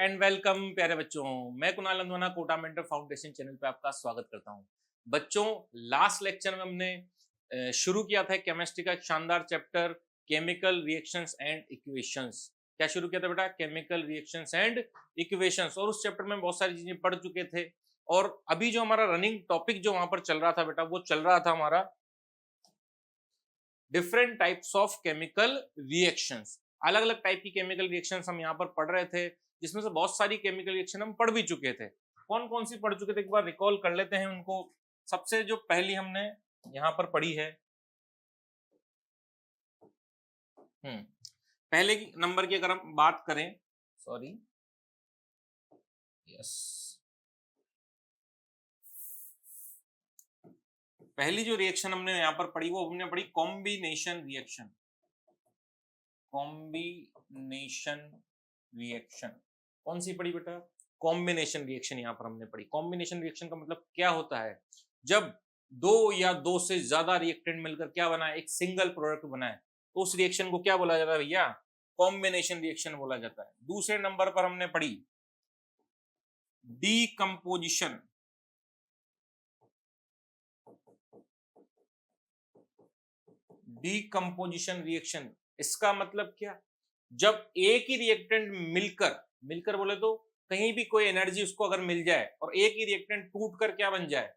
And welcome प्यारे बच्चों। मैं Kunal Nandwana Kota mentor foundation channel पे आपका स्वागत करता हूं। बच्चों, लास्ट लेक्चर में हमने शुरू किया था केमिस्ट्री का एक शानदार chapter chemical reactions and equations. क्या शुरू किया था बेटा? Chemical reactions and equations. और उस चैप्टर में बहुत सारी चीजें पढ़ चुके थे। और अभी जो हमारा रनिंग टॉपिक जो वहां पर चल रहा था बेटा, वो चल रहा था हमारा different types of chemical reactions. अलग अलग टाइप की केमिकल रिएक्शंस हम यहाँ पर पढ़ रहे थे, जिसमें से बहुत सारी केमिकल रिएक्शन हम पढ़ भी चुके थे। कौन कौन सी पढ़ चुके थे एक बार रिकॉल कर लेते हैं उनको। सबसे जो पहली हमने यहाँ पर पढ़ी है, पहले नंबर की अगर हम बात करें, सॉरी, यस, पहली जो रिएक्शन हमने यहाँ पर पढ़ी वो हमने पढ़ी कॉम्बिनेशन रिएक्शन। कॉम्बिनेशन रिएक्शन कौन सी पढ़ी बेटा? कॉम्बिनेशन रिएक्शन यहाँ पर हमने पढ़ी। कॉम्बिनेशन रिएक्शन का मतलब क्या होता है? जब दो या दो से ज्यादा रिएक्टेंट मिलकर क्या बनाए, एक सिंगल प्रोडक्ट बनाए, तो उस रिएक्शन को क्या बोला जाता है भैया? कॉम्बिनेशन रिएक्शन बोला जाता है। दूसरे नंबर पर हमने पढ़ी डीकंपोजिशन। डीकंपोजिशन रिएक्शन, इसका मतलब क्या? जब एक ही रिएक्टेंट मिलकर मिलकर बोले तो कहीं भी कोई एनर्जी उसको अगर मिल जाए और एक ही रिएक्टेंट टूटकर क्या बन जाए,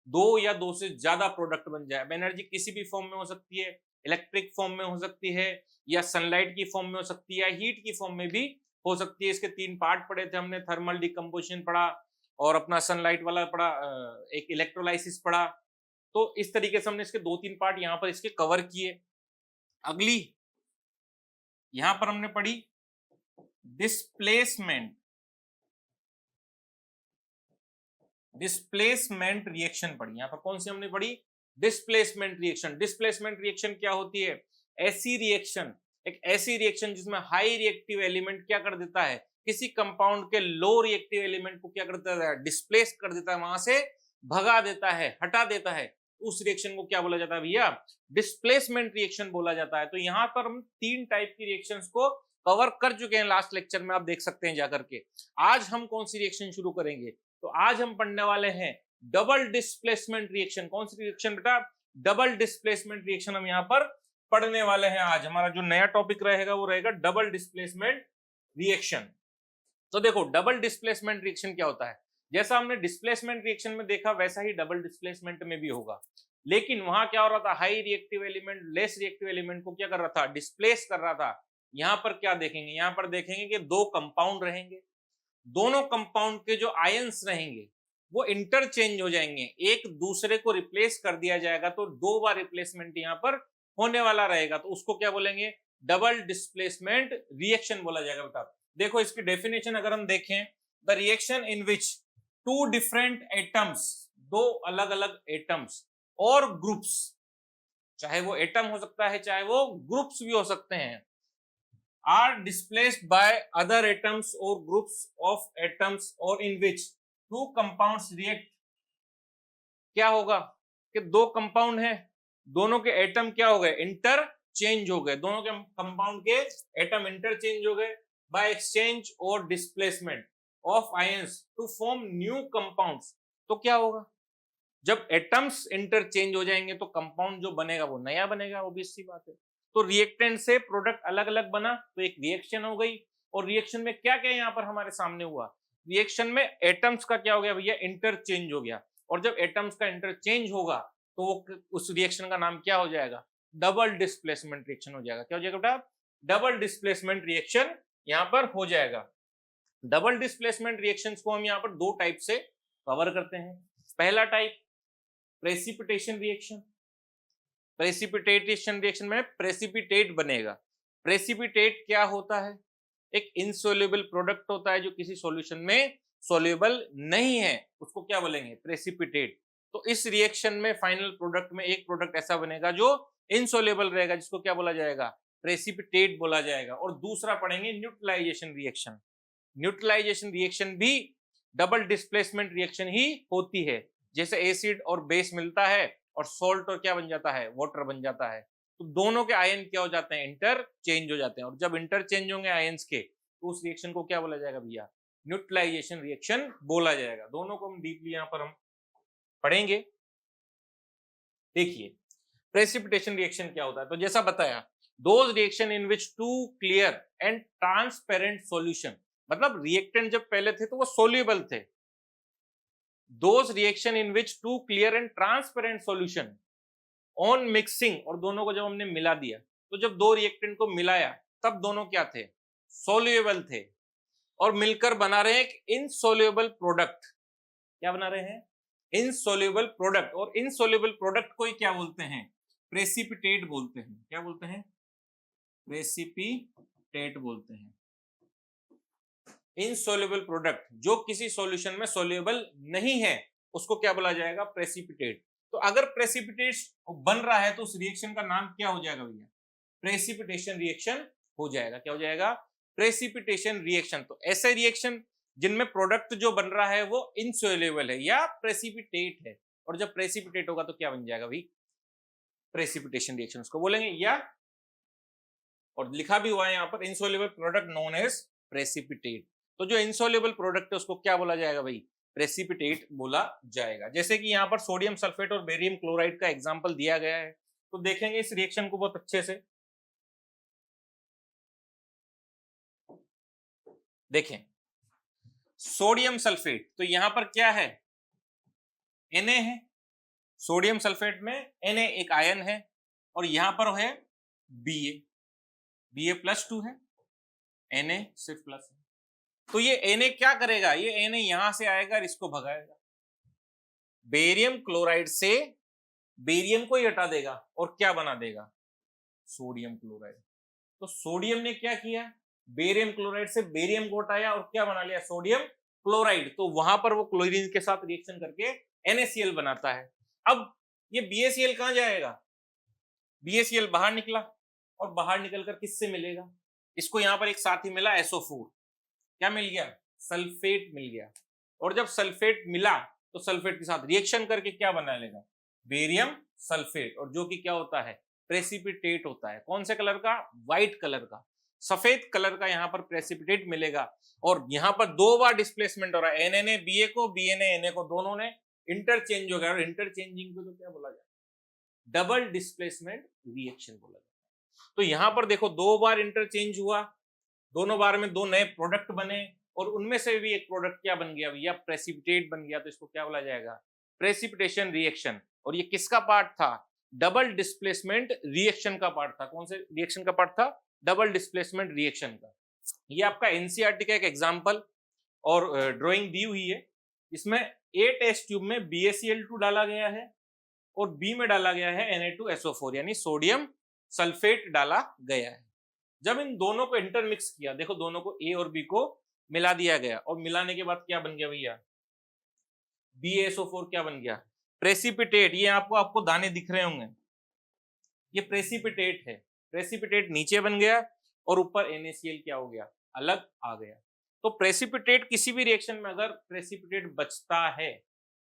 दो या दो से ज्यादा प्रोडक्ट बन जाए। एनर्जी किसी भी फॉर्म में हो सकती है, इलेक्ट्रिक फॉर्म में हो सकती है, या सनलाइट की फॉर्म में हो सकती है, या हीट की फॉर्म में भी हो सकती है। इसके तीन पार्ट पढ़े थे हमने, थर्मल डिकम्पोजिशन पढ़ा और अपना सनलाइट वाला पढ़ा, एक इलेक्ट्रोलाइसिस पढ़ा। तो इस तरीके से हमने इसके दो तीन पार्ट यहाँ पर इसके कवर किए। अगली यहां पर हमने पढ़ी डिस्प्लेसमेंट। डिस्प्लेसमेंट रिएक्शन पढ़ी। यहां पर कौन सी हमने पढ़ी? Displacement reaction. डिस्प्लेसमेंट रिएक्शन क्या होती है? ऐसी रिएक्शन, एक ऐसी रिएक्शन जिसमें हाई रिएक्टिव एलिमेंट क्या कर देता है, किसी कंपाउंड के लो रिएक्टिव एलिमेंट को क्या कर देता है? डिस्प्लेस कर देता है, वहां से भगा देता है, हटा देता है। उस रिएक्शन को क्या बोला जाता है भैया? डिस्प्लेसमेंट रिएक्शन बोला जाता है। तो यहां पर हम तीन टाइप की रिएक्शंस को कवर कर चुके हैं लास्ट लेक्चर में, आप देख सकते हैं जाकर के। आज हम कौन सी रिएक्शन शुरू करेंगे? तो आज हम पढ़ने वाले हैं डबल डिस्प्लेसमेंट रिएक्शन। कौन सी रिएक्शन बेटा? डबल डिस्प्लेसमेंट रिएक्शन हम यहां पर पढ़ने वाले हैं। आज हमारा जो नया टॉपिक रहेगा वो रहेगा डबल डिस्प्लेसमेंट रिएक्शन। तो देखो, डबल डिस्प्लेसमेंट रिएक्शन क्या होता है? जैसा हमने डिस्प्लेसमेंट रिएक्शन में देखा वैसा ही डबल डिस्प्लेसमेंट में भी होगा, लेकिन वहां क्या हो रहा था? High reactive element less reactive element को क्या कर रहा था? डिस्प्लेस कर रहा था। यहां पर क्या देखेंगे? यहां पर देखेंगे कि दो कंपाउंड रहेंगे, दोनों कंपाउंड के जो आयंस रहेंगे वो इंटरचेंज हो जाएंगे, एक दूसरे को रिप्लेस कर दिया जाएगा। तो दो बार रिप्लेसमेंट यहां पर होने वाला रहेगा, तो उसको क्या बोलेंगे? डबल डिस्प्लेसमेंट रिएक्शन बोला जाएगा बेटा। देखो इसकी डेफिनेशन अगर हम देखें, the reaction in which two different atoms, दो अलग अलग एटम्स और ग्रुप्स, चाहे वो एटम हो सकता है चाहे वो ग्रुप्स भी हो सकते हैं, are displaced by other atoms or groups of atoms or in which two compounds react। क्या होगा कि दो कंपाउंड हैं, दोनों के एटम क्या हो गए? इंटरचेंज हो गए। दोनों के कंपाउंड के एटम इंटरचेंज हो गए बाय एक्सचेंज और displacement of ions to form new compounds. तो क्या होगा? जब एटम्स इंटरचेंज हो जाएंगे तो कंपाउंड जो बनेगा वो नया बनेगा, ऑब्वियस सी बात है। तो रिएक्टेंट से प्रोडक्ट अलग अलग बना तो एक रिएक्शन हो गई। और रिएक्शन में क्या क्या यहाँ पर हमारे सामने हुआ? रिएक्शन में एटम्स का क्या हो गया भैया? इंटरचेंज हो गया। और जब एटम्स का इंटरचेंज होगा तो उस रिएक्शन का नाम क्या हो जाएगा? डबल डिस्प्लेसमेंट रिएक्शन हो जाएगा। क्या हो जाएगा बेटा? डबल डिस्प्लेसमेंट रिएक्शन यहाँ पर हो जाएगा। डबल डिस्प्लेसमेंट रिएक्शंस को हम यहाँ पर दो टाइप से कवर करते हैं। पहला type precipitation reaction. Precipitation reaction में प्रेसिपिटेट बनेगा। प्रेसिपिटेट क्या होता है? एक इनसोल्यूबल प्रोडक्ट होता है जो किसी सॉल्यूशन में सोल्यूबल नहीं है, उसको क्या बोलेंगे? प्रेसिपिटेट। तो इस रिएक्शन में फाइनल प्रोडक्ट में एक प्रोडक्ट ऐसा बनेगा जो इनसोल्यूबल रहेगा, जिसको क्या बोला जाएगा? प्रेसिपिटेट बोला जाएगा। और दूसरा पढ़ेंगे न्यूट्रलाइजेशन रिएक्शन। न्यूट्रलाइजेशन रिएक्शन भी डबल डिस्प्लेसमेंट रिएक्शन ही होती है। जैसे एसिड और बेस मिलता है और सोल्ट और क्या बन जाता है? वाटर बन जाता है। तो दोनों के आयन क्या हो जाते हैं? इंटरचेंज हो जाते हैं। और जब इंटरचेंज होंगे आयंस के तो उस रिएक्शन को क्या बोला जाएगा भैया? न्यूट्रलाइजेशन रिएक्शन बोला जाएगा। दोनों को हम डीपली यहां पर हम पढ़ेंगे। देखिए प्रेसिपिटेशन रिएक्शन क्या होता है, तो जैसा बताया, those reaction in which two clear and transparent solution, मतलब रिएक्टेंट जब पहले थे तो वो सोल्यूबल थे। Those reaction in which two clear and transparent solution on mixing, और दोनों को जब हमने मिला दिया, तो जब दो रिएक्टेंट को मिलाया तब दोनों क्या थे, सोल्यूबल थे, और मिलकर बना रहे हैं एक इनसोल्यूबल प्रोडक्ट। क्या बना रहे हैं, इनसोल्यूबल प्रोडक्ट। और इनसोल्यूबल प्रोडक्ट को ही क्या बोलते हैं, प्रेसिपिटेट बोलते हैं। क्या बोलते हैं, प्रेसिपिटेट बोलते हैं। इनसोल्यूबल प्रोडक्ट जो किसी सॉल्यूशन में सोल्यूबल नहीं है उसको क्या बोला जाएगा, प्रेसिपिटेट। तो अगर प्रेसिपिटेट बन रहा है तो उस रिएक्शन का नाम क्या हो जाएगा भैया, प्रेसिपिटेशन रिएक्शन हो जाएगा। क्या हो जाएगा, प्रेसिपिटेशन रिएक्शन। तो ऐसे रिएक्शन जिनमें प्रोडक्ट जो बन रहा है वो इनसोल्यूबल है या प्रेसिपिटेट है, और जब प्रेसिपिटेट होगा तो क्या बन जाएगा भाई, प्रेसिपिटेशन रिएक्शन उसको बोलेंगे। या और लिखा भी हुआ है यहाँ पर, insoluble product known as precipitate. तो जो इनसोल्यूबल प्रोडक्ट है उसको क्या बोला जाएगा भाई, प्रेसिपिटेट बोला जाएगा। जैसे कि यहाँ पर सोडियम सल्फेट और बेरियम क्लोराइड का एग्जांपल दिया गया है, तो देखेंगे इस रिएक्शन को बहुत अच्छे से। देखें सोडियम सल्फेट, तो यहां पर क्या है, Na है। सोडियम सल्फेट में Na एक आयन है, और यहां पर है Ba+2 है, Na सिर्फ प्लस है। तो ये Na क्या करेगा, ये Na यहां से आएगा और इसको भगाएगा, बेरियम क्लोराइड से बेरियम को ही हटा देगा और क्या बना देगा, सोडियम क्लोराइड। तो सोडियम ने क्या किया, बेरियम क्लोराइड से बेरियम को हटाया और क्या बना लिया, सोडियम क्लोराइड। तो वहां पर वो क्लोरीन के साथ रिएक्शन करके NaCl बनाता है। अब ये BaCl कहां जाएगा, BaCl बाहर निकला, और बाहर निकलकर किससे मिलेगा, इसको यहां पर एक साथ ही मिला SO4, क्या मिल गया, सल्फेट मिल गया। और जब सल्फेट मिला तो सल्फेट के साथ रिएक्शन करके क्या बना लेगा, बेरियम सल्फेट, और जो कि क्या होता है, प्रेसिपिटेट होता है। कौन से कलर का, व्हाइट कलर का, सफेद कलर का यहाँ पर प्रेसिपिटेट मिलेगा। और यहाँ पर दो बार डिस्प्लेसमेंट हो रहा है, Na ने Ba को, Ba ने Na को, दोनों ने इंटरचेंज हो गया, और इंटरचेंजिंग को तो क्या बोला जाए, डबल डिस्प्लेसमेंट रिएक्शन बोला जाता है। तो यहाँ पर देखो दो बार इंटरचेंज हुआ, दोनों बार में दो नए प्रोडक्ट बने, और उनमें से भी एक प्रोडक्ट क्या बन गया भैया, प्रेसिपिटेट बन गया। तो इसको क्या बोला जाएगा, प्रेसिपिटेशन रिएक्शन। और ये किसका पार्ट था, डबल डिस्प्लेसमेंट रिएक्शन का पार्ट था। कौन से रिएक्शन का पार्ट था, डबल डिस्प्लेसमेंट रिएक्शन का। ये आपका एनसीईआरटी का एक एग्जांपल और ड्राइंग दी हुई है। इसमें ए टेस्ट ट्यूब में BaCl2 डाला गया है और बी में डाला गया है Na2SO4 यानी सोडियम सल्फेट डाला गया है। जब इन दोनों को इंटरमिक्स किया, देखो दोनों को ए और बी को मिला दिया गया, और मिलाने के बाद क्या बन गया भैया, BaSO4 क्या बन गया, प्रेसिपिटेट। ये आपको दाने दिख रहे होंगे, ये प्रेसिपिटेट है। प्रेसिपिटेट नीचे बन गया और ऊपर NaCl क्या हो गया, अलग आ गया। तो प्रेसिपिटेट किसी भी रिएक्शन में अगर प्रेसिपिटेट बचता है,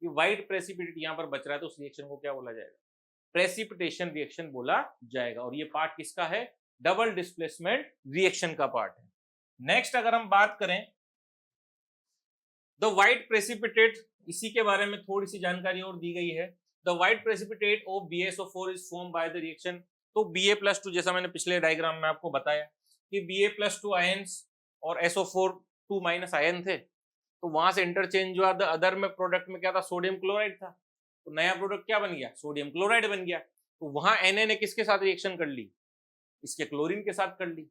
ये व्हाइट प्रेसिपिटेट यहाँ पर बच रहा है, तो उस रिएक्शन को क्या बोला जाएगा, प्रेसिपिटेशन रिएक्शन बोला जाएगा। और ये पार्ट किसका है, डबल डिस्प्लेसमेंट रिएक्शन का पार्ट है। नेक्स्ट अगर हम बात करें द व्हाइट प्रेसिपिटेट, इसी के बारे में थोड़ी सी जानकारी और दी गई है। The white precipitate of BaSO4 is form by the reaction. तो Ba+2, जैसा मैंने पिछले डायग्राम में आपको बताया कि Ba+2 आयंस और SO4 2- आयन थे, तो वहां से इंटरचेंज हुआ। द अदर में प्रोडक्ट में क्या था, सोडियम क्लोराइड था, तो नया प्रोडक्ट क्या बन गया, सोडियम क्लोराइड बन गया। तो वहां Na ने किसके साथ रिएक्शन कर ली, इसके क्लोरीन के साथ कर ली,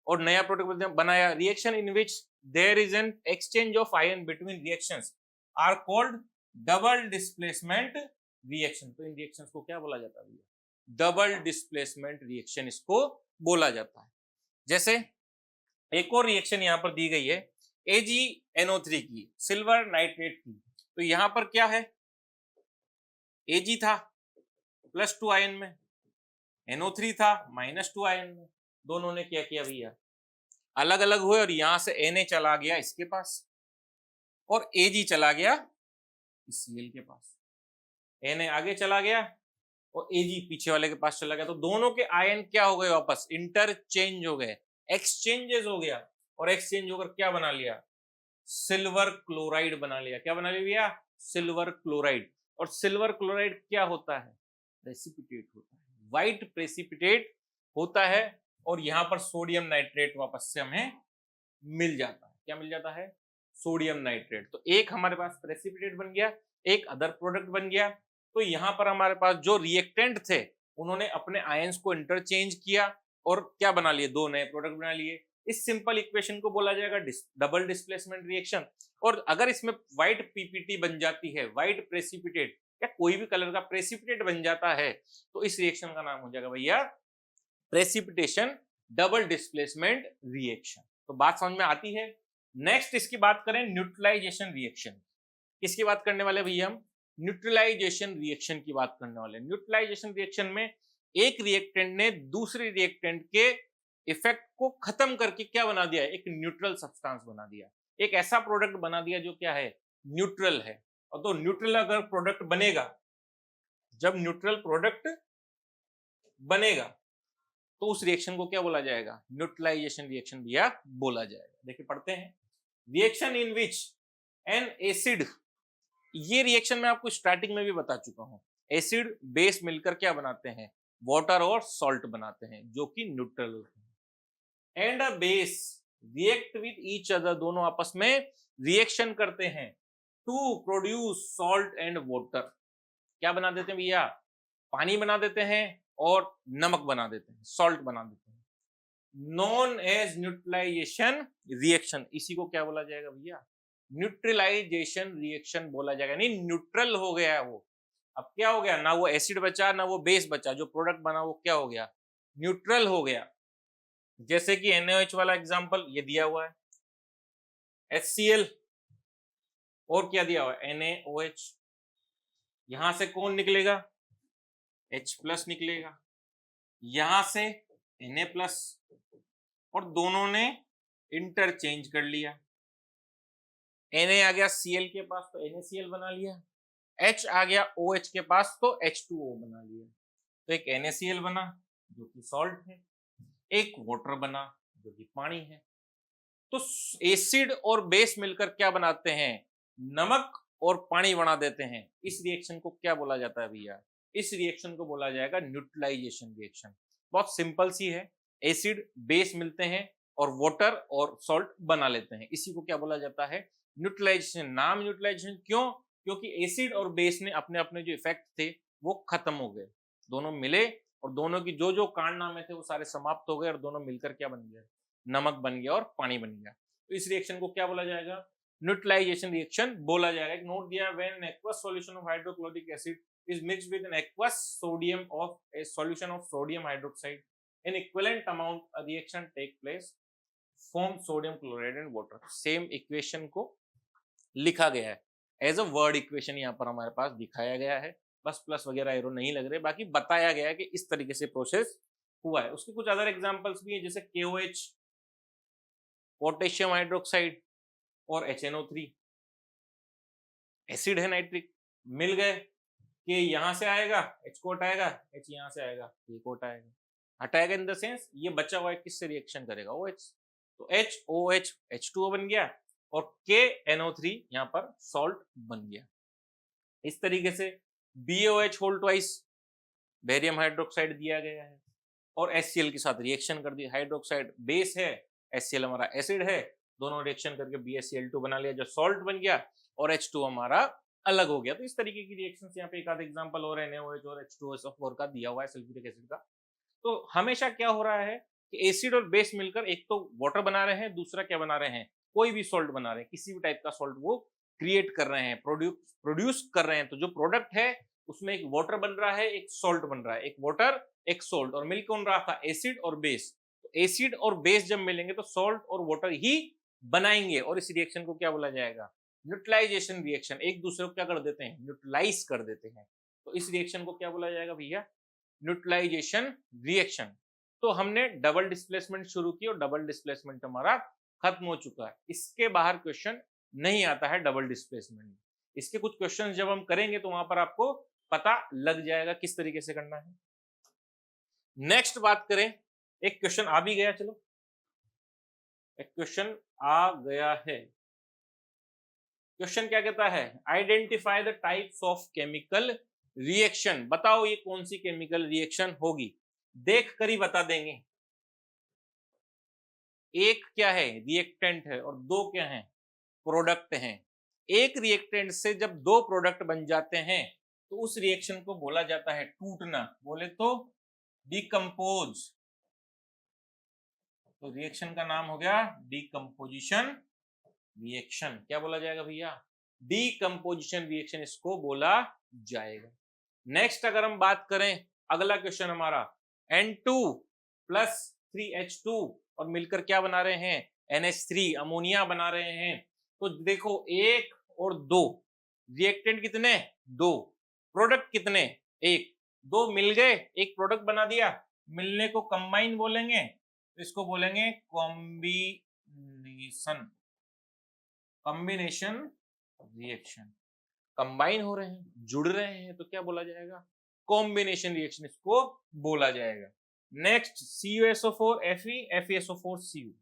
और नया प्रोडक्ट बनाया। Reaction in which there is an exchange of ion between reactions are called double displacement reaction. तो इन रिएक्शंस को क्या बोला जाता है, डबल डिस्प्लेसमेंट रिएक्शन इसको बोला जाता है। जैसे एक और रिएक्शन यहां पर दी गई है AgNO3 की, सिल्वर नाइट्रेट की। तो यहां पर क्या है, Ag था +2 आयन में, NO3 था -2 आयन में। दोनों ने क्या किया भैया, अलग अलग हुए, और यहां से Na चला गया इसके पास और Ag चला गया इस Cl के पास। Na आगे चला गया और Ag पीछे वाले के पास चला गया। तो दोनों के आयन क्या हो गए, वापस इंटरचेंज हो गए, एक्सचेंजेस हो गया, और एक्सचेंज होकर क्या बना लिया, सिल्वर क्लोराइड बना लिया। क्या बना लिया? Silver chloride. और सिल्वर क्लोराइड क्या होता है? प्रेसिपिटेट होता है, व्हाइट प्रेसिपिटेट होता है। और यहाँ पर सोडियम नाइट्रेट वापस से हमें मिल जाता है। क्या मिल जाता है? Sodium nitrate. तो एक हमारे पास प्रेसिपिटेट बन गया, एक अदर प्रोडक्ट बन गया। तो यहाँ पर हमारे पास जो रिएक्टेंट थे उन्होंने अपने आयंस को इंटरचेंज किया और क्या बना लिए? दो नए प्रोडक्ट बना लिए। इस सिंपल इक्वेशन को बोला जाएगा डबल डिस्प्लेसमेंट रिएक्शन। और अगर इसमें व्हाइट पीपीटी बन जाती है, व्हाइट प्रेसिपिटेट या कोई भी कलर का प्रेसिपिटेट बन जाता है, तो इस रिएक्शन का नाम हो जाएगा भैया प्रेसिपिटेशन डबल डिस्प्लेसमेंट रिएक्शन। तो बात समझ में आती है। नेक्स्ट इसकी बात करें न्यूट्रलाइजेशन रिएक्शन। किसकी बात करने वाले भैया? हम न्यूट्रलाइजेशन रिएक्शन की बात करने वाले। न्यूट्रलाइजेशन रिएक्शन में एक रिएक्टेंट ने दूसरे रिएक्टेंट के इफेक्ट को खत्म करके क्या बना दिया? एक न्यूट्रल सब्सटेंस बना दिया, एक ऐसा प्रोडक्ट बना दिया जो क्या है? न्यूट्रल है। और तो न्यूट्रल अगर प्रोडक्ट बनेगा, जब न्यूट्रल प्रोडक्ट बनेगा तो उस रिएक्शन को क्या बोला जाएगा? न्यूट्रलाइजेशन रिएक्शन भैया बोला जाएगा। देखिए पढ़ते हैं। Reaction in which N acid, ये रिएक्शन मैं आपको स्टार्टिंग में भी बता चुका हूं। एसिड बेस मिलकर क्या बनाते हैं? वाटर और सॉल्ट बनाते हैं जो कि न्यूट्रल होते हैं। And a base react with each other, दोनों आपस में रिएक्शन करते हैं to produce salt and water. क्या बना देते हैं भैया? पानी बना देते हैं और नमक बना देते हैं, सॉल्ट बना देते हैं। नॉन एज न्यूट्रलाइजेशन रिएक्शन, इसी को क्या बोला जाएगा भैया? न्यूट्रलाइजेशन रिएक्शन बोला जाएगा। नहीं, न्यूट्रल हो गया है वो। अब क्या हो गया? ना वो एसिड बचा ना वो बेस बचा, जो प्रोडक्ट बना वो क्या हो गया? न्यूट्रल हो गया। जैसे कि NaOH वाला एग्जांपल ये दिया हुआ है, HCl, और क्या दिया हुआ है? NaOH। यहां से कौन निकलेगा? H+ निकलेगा, यहां से Na+, और दोनों ने इंटरचेंज कर लिया। Na आ गया Cl के पास तो NaCl बना लिया, H आ गया OH के पास तो H2O बना लिया। तो एक NaCl बना जो कि सॉल्ट है, एक वाटर बना जो कि पानी है। तो एसिड और बेस मिलकर क्या बनाते हैं? नमक और पानी बना देते हैं। इस रिएक्शन को क्या बोला जाता है भैया? इस रिएक्शन को बोला जाएगा न्यूट्रलाइजेशन रिएक्शन। बहुत सिंपल सी है, एसिड बेस मिलते हैं और वाटर और सॉल्ट बना लेते हैं, इसी को क्या बोला जाता है? न्यूट्रलाइजेशन। नाम न्यूट्रलाइजेशन क्यों? क्योंकि एसिड और बेस ने अपने अपने जो इफेक्ट थे वो खत्म हो गए, दोनों मिले और दोनों की जो जो कारनामे थे वो सारे समाप्त हो गए और दोनों मिलकर क्या बन गया? नमक बन गया और पानी बन गया। तो इस रिएक्शन को क्या बोला जाएगा? न्यूट्रलाइजेशन रिएक्शन बोला जाएगा। एक नोट दिया, when aqueous solution of hydrochloric acid is mixed with an aqueous sodium of a solution of sodium hydroxide in equivalent amount, a reaction take place, form sodium chloride and water। Same equation को लिखा गया है as a word equation, यहाँ पर हमारे पास दिखाया गया है, बस प्लस वगैरह एरो नहीं लग रहे, बाकी बताया गया है कि इस तरीके से प्रोसेस हुआ है। उसके कुछ अदर एग्जांपल्स भी हैं, जैसे KOH, पोटेशियम हाइड्रोक्साइड और HNO3, एसिड है नाइट्रिक, मिल गए कि यहां से आएगा H को हटाएगा, H यहां से आएगा K को हटाएगा, हटाएगा इन द सेंस ये बचा हुआ है किससे रिएक्शन करेगा? OH। तो HOH H2O बन गया और KNO3 यहाँ पर सॉल्ट बन गया। इस तरीके से BOH whole twice barium hydroxide दिया गया है और HCl के साथ रिएक्शन कर दी। हाइड्रोक्साइड बेस है, HCl हमारा एसिड है, दोनों रिएक्शन करके BaCl2 बना लिया जो सॉल्ट बन गया और H2 हमारा अलग हो गया। तो इस तरीके की रिएक्शन यहाँ पे एक आध एग्जांपल और NaOH और H2SO4 का दिया हुआ है, सल्फ्यूरिक एसिड का। तो हमेशा क्या हो रहा है कि एसिड और बेस मिलकर एक तो वाटर बना रहे हैं, दूसरा क्या बना रहे हैं? कोई भी सॉल्ट बना रहे हैं, किसी भी टाइप का सॉल्ट वो क्रिएट कर रहे हैं, प्रोड्यूस कर रहे हैं। तो जो प्रोडक्ट है उसमें एक वाटर बन रहा है, एक सॉल्ट बन रहा है, एक वाटर एक सॉल्ट, और मिल कौन रहा था? एसिड और बेस। तो एसिड और बेस जब मिलेंगे तो सॉल्ट और वाटर ही बनाएंगे और इस रिएक्शन को क्या बोला जाएगा? Neutralisation reaction. एक दूसरे को क्या कर देते हैं? न्यूट्रलाइज कर देते हैं। तो इस रिएक्शन को क्या बोला जाएगा भैया? Neutralisation reaction. तो हमने डबल डिस्प्लेसमेंट शुरू की और डबल डिस्प्लेसमेंट हमारा खत्म हो चुका है। इसके बाहर क्वेश्चन नहीं आता है डबल डिस्प्लेसमेंट। इसके कुछ क्वेश्चन जब हम करेंगे तो वहां पर आपको पता लग जाएगा किस तरीके से करना है। नेक्स्ट बात करें, एक क्वेश्चन आ भी गया, चलो एक क्वेश्चन आ गया है। क्वेश्चन क्या कहता है, identify the types of chemical reaction, बताओ ये कौन सी केमिकल रिएक्शन होगी, देख कर ही बता देंगे। एक क्या है, रिएक्टेंट है, और दो क्या है, प्रोडक्ट हैं। एक रिएक्टेंट से जब दो प्रोडक्ट बन जाते हैं तो उस रिएक्शन को बोला जाता है टूटना, बोले तो डिकम्पोज। तो रिएक्शन का नाम हो गया डिकम्पोजिशन रिएक्शन। क्या बोला जाएगा भैया, डिकम्पोजिशन रिएक्शन इसको बोला जाएगा। नेक्स्ट अगर हम बात करें, अगला क्वेश्चन हमारा N2 प्लस 3H2 और मिलकर क्या बना रहे हैं, NH3 अमोनिया बना रहे हैं। तो देखो एक और दो, रिएक्टेंट कितने, दो, प्रोडक्ट कितने, एक, दो मिल गए एक प्रोडक्ट बना दिया, मिलने को कंबाइन बोलेंगे, तो इसको बोलेंगे कॉम्बिनेशन, कॉम्बिनेशन रिएक्शन। कंबाइन हो रहे हैं, जुड़ रहे हैं, तो क्या बोला जाएगा, कॉम्बिनेशन रिएक्शन इसको बोला जाएगा। Next CuSO4 Fe FeSO4 Cu,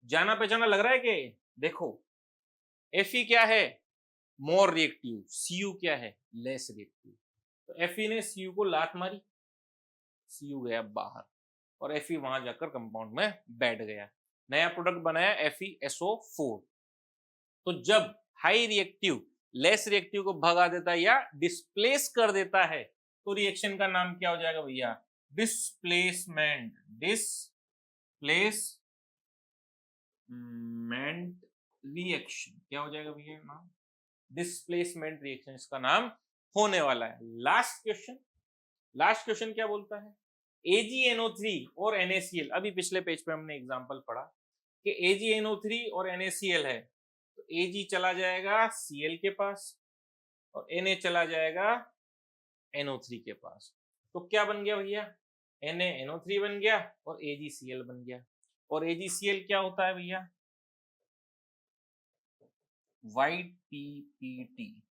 जाना पहचाना लग रहा है कि, देखो Fe क्या है, मोर रिएक्टिव, Cu क्या है, लेस रिएक्टिव। तो Fe ने Cu को लात मारी, Cu गया बाहर और Fe वहां जाकर कंपाउंड में बैठ गया, नया प्रोडक्ट बनाया FeSO4। तो जब हाई रिएक्टिव लेस रिएक्टिव को भगा देता है या डिस्प्लेस कर देता है तो रिएक्शन का नाम क्या हो जाएगा भैया, डिस्प्लेसमेंट, डिस्प्लेसमेंट रिएक्शन। क्या हो जाएगा भैया नाम, डिस्प्लेसमेंट रिएक्शन इसका नाम होने वाला है। लास्ट क्वेश्चन क्या बोलता है, AgNO3 और NaCl। अभी पिछले पेज पे हमने एग्जांपल पढ़ा कि AgNO3 और NaCl है, तो Ag चला जाएगा Cl के पास और Na चला जाएगा NO3 के पास। तो क्या बन गया भैया, NaNO3 बन गया और AgCl बन गया। और AgCl क्या होता है भैया, व्हाइट पीपीटी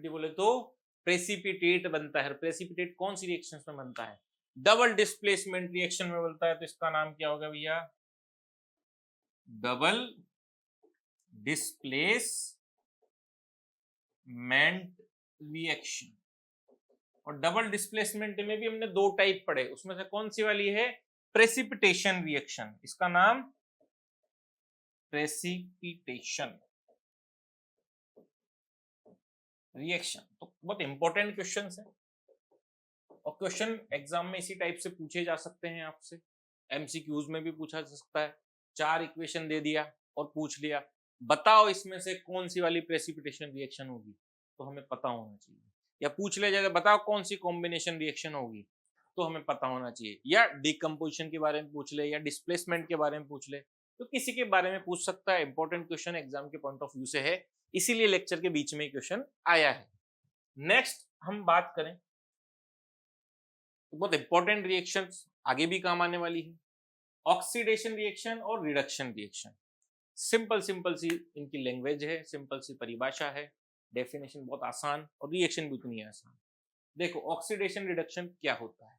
बोले तो प्रेसिपिटेट बनता है। प्रेसिपिटेट कौन सी रिएक्शंस में बनता है, डबल डिस्प्लेसमेंट रिएक्शन में बनता है। तो इसका नाम क्या होगा भैया, डबल डिस्प्लेसमेंट रिएक्शन। और डबल डिस्प्लेसमेंट में भी हमने दो टाइप पढ़े, उसमें से कौन सी वाली है, प्रेसिपिटेशन रिएक्शन, इसका नाम प्रेसिपिटेशन रिएक्शन। तो बहुत इंपॉर्टेंट क्वेश्चंस है और क्वेश्चन एग्जाम में इसी टाइप से पूछे जा सकते हैं आपसे, MCQs में भी पूछा जा सकता है। 4 इक्वेशन दे दिया और पूछ लिया, बताओ इसमें से कौन सी वाली प्रेसिपिटेशन रिएक्शन होगी, तो हमें पता होना चाहिए। या पूछ ले जाएगा बताओ कौन सी कॉम्बिनेशन रिएक्शन होगी, तो हमें पता होना चाहिए। या डिकम्पोजिशन के बारे में पूछ ले या डिस्प्लेसमेंट के बारे में पूछ ले, तो किसी के बारे में पूछ सकता है। इंपॉर्टेंट क्वेश्चन एग्जाम के पॉइंट ऑफ व्यू से है, इसीलिए लेक्चर के बीच में क्वेश्चन आया है। नेक्स्ट हम बात करें तो बहुत इंपॉर्टेंट रिएक्शंस आगे भी काम आने वाली है, ऑक्सीडेशन रिएक्शन और रिडक्शन रिएक्शन। सिंपल सी इनकी लैंग्वेज है, सिंपल सी परिभाषा है, डेफिनेशन बहुत आसान और रिएक्शन भी उतनी आसान। देखो ऑक्सीडेशन रिडक्शन क्या होता है,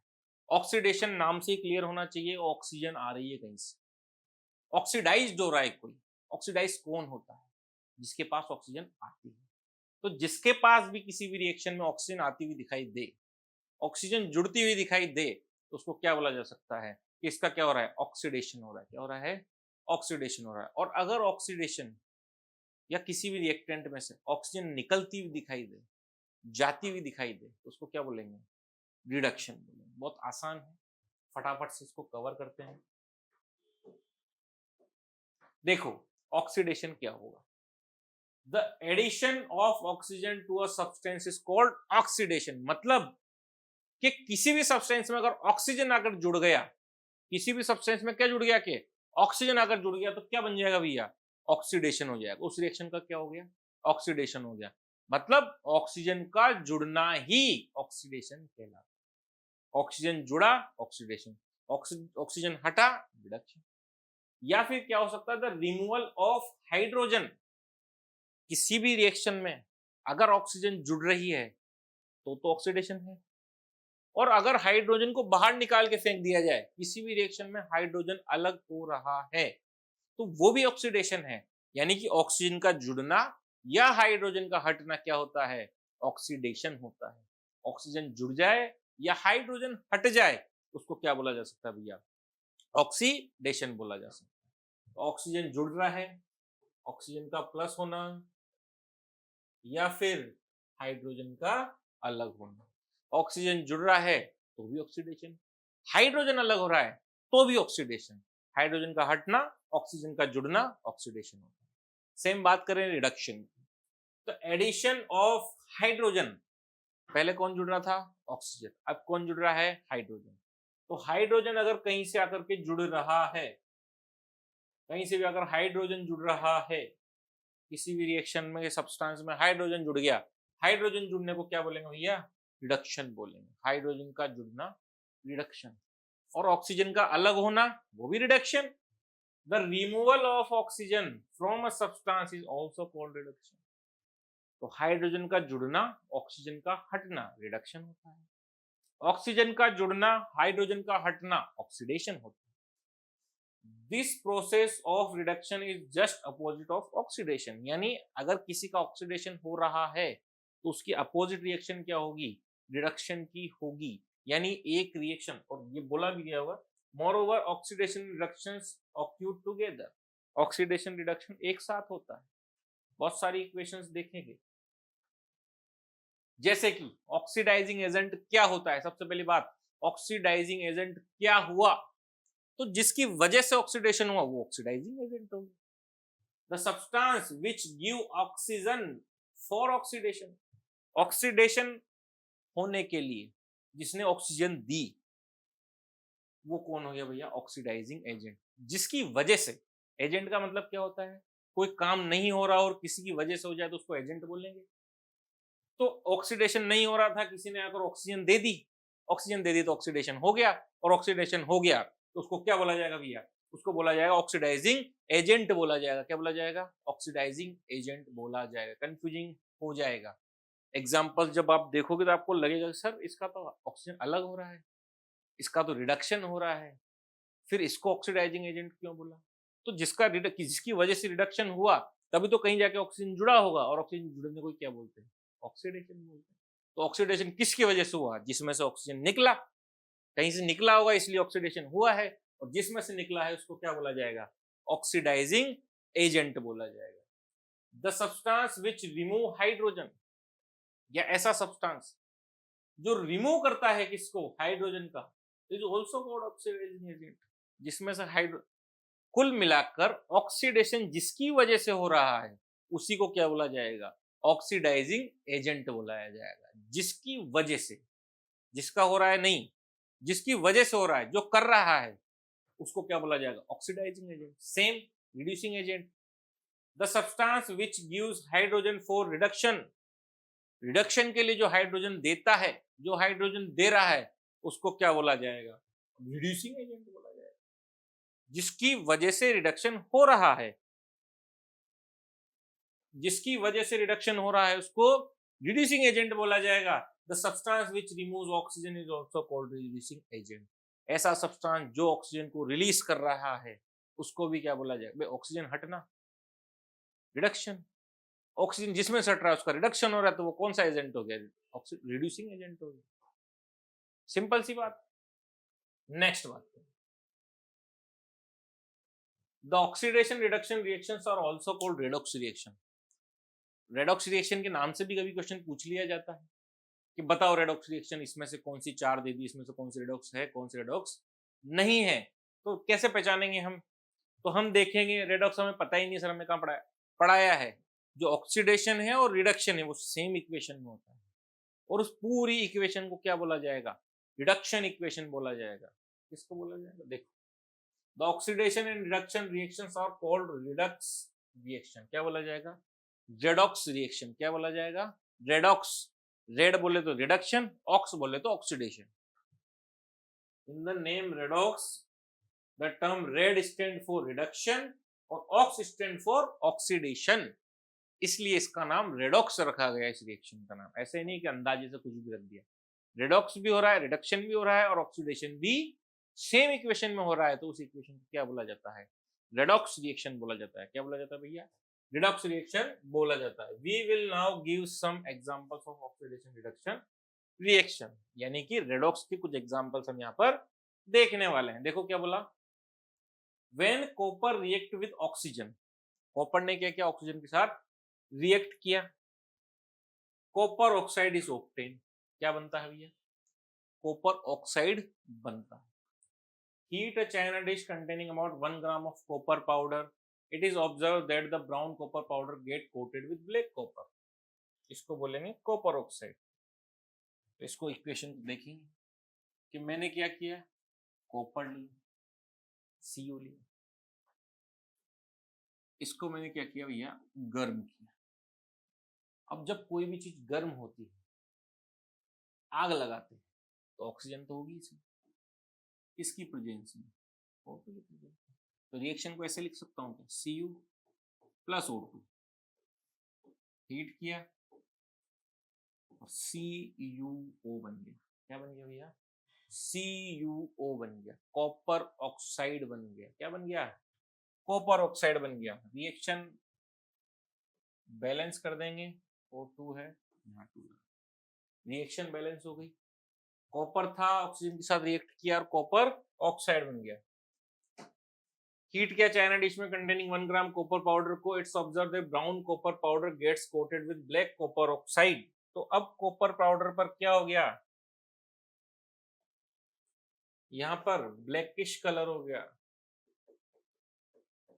ऑक्सीडेशन नाम से क्लियर होना चाहिए, ऑक्सीजन आ रही है कहीं से, ऑक्सीडाइज हो रहा है कोई। ऑक्सीडाइज कौन होता है, जिसके पास ऑक्सीजन आती है। तो जिसके पास भी किसी भी रिएक्शन में ऑक्सीजन आती हुई दिखाई दे, ऑक्सीजन जुड़ती हुई दिखाई दे, तो उसको क्या बोला जा सकता है कि इसका क्या हो रहा है, ऑक्सीडेशन हो रहा है। क्या हो रहा है, ऑक्सीडेशन हो रहा है। और अगर ऑक्सीडेशन या किसी भी रिएक्टेंट में से ऑक्सीजन निकलती हुई दिखाई दे, जाती हुई दिखाई दे, तो उसको क्या बोलेंगे, रिडक्शन बोलेंगे। बहुत आसान है, फटाफट से इसको कवर करते हैं। देखो ऑक्सीडेशन क्या होगा, the addition of oxygen to a substance is called oxidation. मतलब कि किसी भी सब्सटेंस में अगर ऑक्सीजन आकर जुड़ गया, किसी भी सब्सटेंस में क्या जुड़ गया कि ऑक्सीजन आकर जुड़ गया, तो क्या बन जाएगा भैया, ऑक्सीडेशन हो जाएगा। उस रिएक्शन का क्या हो गया, ऑक्सीडेशन हो गया। मतलब ऑक्सीजन का जुड़ना ही ऑक्सीडेशन कहलाता है। ऑक्सीजन जुड़ा ऑक्सीडेशन, ऑक्सीजन हटा रिडक्शन। या फिर क्या हो सकता है, द रिमूवल ऑफ हाइड्रोजन। किसी भी रिएक्शन में अगर ऑक्सीजन जुड़ रही है तो ऑक्सीडेशन है, और अगर हाइड्रोजन को बाहर निकाल के फेंक दिया जाए, किसी भी रिएक्शन में हाइड्रोजन अलग हो रहा है, तो वो भी ऑक्सीडेशन है। यानी कि ऑक्सीजन का जुड़ना या हाइड्रोजन का हटना क्या होता है, ऑक्सीडेशन होता है। ऑक्सीजन जुड़ जाए या हाइड्रोजन हट जाए उसको क्या बोला जा सकता है भैया, ऑक्सीडेशन बोला जा सकता है। तो ऑक्सीजन जुड़ रहा है, ऑक्सीजन का प्लस होना या फिर हाइड्रोजन का अलग होना। ऑक्सीजन जुड़ रहा है तो भी ऑक्सीडेशन, हाइड्रोजन अलग हो रहा है तो भी ऑक्सीडेशन। हाइड्रोजन का हटना, ऑक्सीजन का जुड़ना, ऑक्सीडेशन होता है। सेम बात करें रिडक्शन की, तो एडिशन ऑफ हाइड्रोजन, पहले कौन जुड़ रहा था, ऑक्सीजन, अब कौन जुड़ रहा है, हाइड्रोजन। तो हाइड्रोजन अगर कहीं से आकर के जुड़ रहा है, कहीं से भी अगर हाइड्रोजन जुड़ रहा है, किसी भी रिएक्शन में सब्सटेंस में हाइड्रोजन जुड़ गया, हाइड्रोजन जुड़ने को क्या बोलेंगे भैया, रिडक्शन बोलेंगे। हाइड्रोजन का जुड़ना रिडक्शन, और ऑक्सीजन का अलग होना वो भी reduction. The removal of oxygen from a substance is also called reduction. तो हाइड्रोजन का जुड़ना, ऑक्सीजन का हटना रिडक्शन होता है। ऑक्सीजन का जुड़ना, हाइड्रोजन का हटना ऑक्सीडेशन होता है। This process of reduction is just opposite of oxidation, यानी अगर किसी का ऑक्सीडेशन हो रहा है तो उसकी अपोजिट रिएक्शन क्या होगी, रिडक्शन की होगी। यानी एक रिएक्शन, और ये बोला भी गया होगा, moreover oxidation reductions occur together, oxidation reduction एक साथ होता है। बहुत सारी इक्वेशंस देखेंगे, जैसे कि ऑक्सीडाइजिंग एजेंट क्या होता है। सबसे पहली बात, ऑक्सीडाइजिंग एजेंट क्या हुआ, तो जिसकी वजह से ऑक्सीडेशन हुआ वो ऑक्सीडाइजिंग एजेंट होगा। The substance which give oxygen for oxidation, oxidation होने के लिए जिसने ऑक्सीजन दी वो कौन हो गया भैया, ऑक्सीडाइजिंग एजेंट। जिसकी वजह से, एजेंट का मतलब क्या होता है, कोई काम नहीं हो रहा और किसी की वजह से हो जाए तो उसको एजेंट बोलेंगे। तो ऑक्सीडेशन नहीं हो रहा था, किसी ने आकर ऑक्सीजन दे दी, ऑक्सीजन दे दी तो ऑक्सीडेशन हो गया, और ऑक्सीडेशन हो गया तो उसको क्या बोला जाएगा भैया, उसको बोला जाएगा ऑक्सीडाइजिंग एजेंट बोला जाएगा। क्या बोला जाएगा, ऑक्सीडाइजिंग एजेंट बोला जाएगा। कंफ्यूजिंग हो जाएगा। एग्जाम्पल जब आप देखोगे तो आपको लगेगा सर इसका तो ऑक्सीजन अलग हो रहा है, इसका तो रिडक्शन हो रहा है, फिर इसको ऑक्सीडाइजिंग एजेंट क्यों बोला। तो जिसकी वजह से रिडक्शन हुआ तभी तो कहीं जाके ऑक्सीजन जुड़ा होगा, और ऑक्सीजन जुड़ने को क्या बोलते हैं, ऑक्सीडेशन बोलते हैं। तो ऑक्सीडेशन किसकी वजह से हुआ, जिसमें से ऑक्सीजन निकला, कहीं से निकला होगा इसलिए ऑक्सीडेशन हुआ है, और जिसमें से निकला है उसको क्या बोला जाएगा, ऑक्सीडाइजिंग एजेंट बोला जाएगा। The substance which remove hydrogen, या ऐसा सब्सटेंस जो रिमूव करता है किसको, हाइड्रोजन का, is also called oxidising agent. जिसमें से हाइड्रो, कुल मिलाकर ऑक्सीडेशन जिसकी वजह से हो रहा है उसी को क्या बोला जाएगा, ऑक्सीडाइजिंग एजेंट बोलाया जाएगा। जिसकी वजह से, जिसका हो रहा है नहीं, जिसकी वजह से हो रहा है, जो कर रहा है उसको क्या बोला जाएगा, oxidising agent. Same reducing agent, the substance which gives hydrogen for reduction, reduction के लिए जो हाइड्रोजन देता है, जो हाइड्रोजन दे रहा है उसको क्या बोला जाएगा, रिड्यूसिंग एजेंट बोला जाएगा। जिसकी वजह से रिडक्शन हो रहा है, जिसकी वजह से रिडक्शन हो रहा है उसको रिड्यूसिंग एजेंट बोला जाएगा। The substance which removes oxygen is also called reducing agent. ऐसा सब्सटेंस जो ऑक्सीजन को रिलीज कर रहा है उसको भी क्या बोला जाएगा, ऑक्सीजन हटना, रिडक्शन। ऑक्सीजन जिसमें से हट रहा है उसका रिडक्शन हो रहा है तो वो कौन सा एजेंट हो गया, रिड्यूसिंग एजेंट हो गया। सिंपल सी बात। नेक्स्ट बात, the oxidation reduction reactions are also called redox reaction. Redox reaction के नाम से भी कभी क्वेश्चन पूछ लिया जाता है कि बताओ रेडॉक्स रिएक्शन, इसमें से कौन सी चार दे दी, इसमें से कौन सी रेडॉक्स है, कौन सी रेडॉक्स नहीं है। तो कैसे पहचानेंगे हम, तो हम देखेंगे रेडॉक्स हमें पता ही नहीं सर, हमने कहाँ पढ़ाया है। जो ऑक्सीडेशन है और रिडक्शन है वो सेम इक्वेशन में होता है, और उस पूरी इक्वेशन को क्या बोला जाएगा, रिडक्शन इक्वेशन बोला जाएगा। किसको बोला जाएगा, देखो, the oxidation and reduction reactions are called redox reaction. क्या बोला जाएगा, रेडॉक्स रिएक्शन। क्या बोला जाएगा, रेडॉक्स। रेड बोले तो रिडक्शन, ऑक्स बोले तो oxidation. In the name redox the term red stand for reduction और ऑक्स स्टैंड फॉर ऑक्सीडेशन, इसलिए इसका नाम रेडॉक्स रखा गया, इस रिएक्शन का नाम। ऐसे नहीं कि अंदाजे से कुछ भी रख दिया, रेडॉक्स भी हो रहा है, रिडक्शन भी हो रहा है, और ऑक्सीडेशन भी सेम इक्वेशन में हो रहा है, तो उस इक्वेशन को क्या बोला जाता है, रेडॉक्स रिएक्शन बोला जाता है। क्या बोला जाता है भैया, रिडॉक्स रिएक्शन बोला जाता है। We will now give some examples of oxidation reduction reaction, यानी कि रेडॉक्स के कुछ एग्जांपल्स हम यहाँ पर देखने वाले हैं। देखो क्या बोला, when copper react with oxygen, copper ने क्या किया, ऑक्सीजन के साथ रिएक्ट किया, कॉपर ऑक्साइड इज ऑब्टेन, क्या बनता है भैया, कॉपर ऑक्साइड बनता है। Heat a china dish containing about 1 gram of copper powder, it is observe that the brown copper powder get coated with black copper, इसको बोलेंगे कॉपर ऑक्साइड। तो इसको इक्वेशन देखेंगे कि मैंने क्या किया, कॉपर लिया, सीयू लिया, इसको मैंने क्या किया भैया, गर्म किया। अब जब कोई भी चीज गर्म होती है, आग लगाते हैं, तो ऑक्सीजन तो होगी इसमें, किसकी प्रेजेंस में, O2 की प्रेजेंस में। तो रिएक्शन को ऐसे लिख सकता हूँ, Cu प्लस O2, हीट किया और CuO बन गया, क्या बन गया भैया, CuO बन गया, कॉपर ऑक्साइड बन गया, क्या बन गया, कॉपर ऑक्साइड बन गया। रिएक्शन बैलेंस कर देंगे, O2 है, यहाँ 2 है, रिएक्शन बैलेंस हो गई, कॉपर था ऑक्सीजन के साथ रिएक्ट किया और कॉपर ऑक्साइड बन गया। हीट किया चाइना डिश में कंटेनिंग 1 ग्राम कॉपर पाउडर को, it's observe that brown copper powder gets coated with black copper oxide. तो अब कॉपर पाउडर पर क्या हो गया, यहां पर ब्लैकिश कलर हो गया,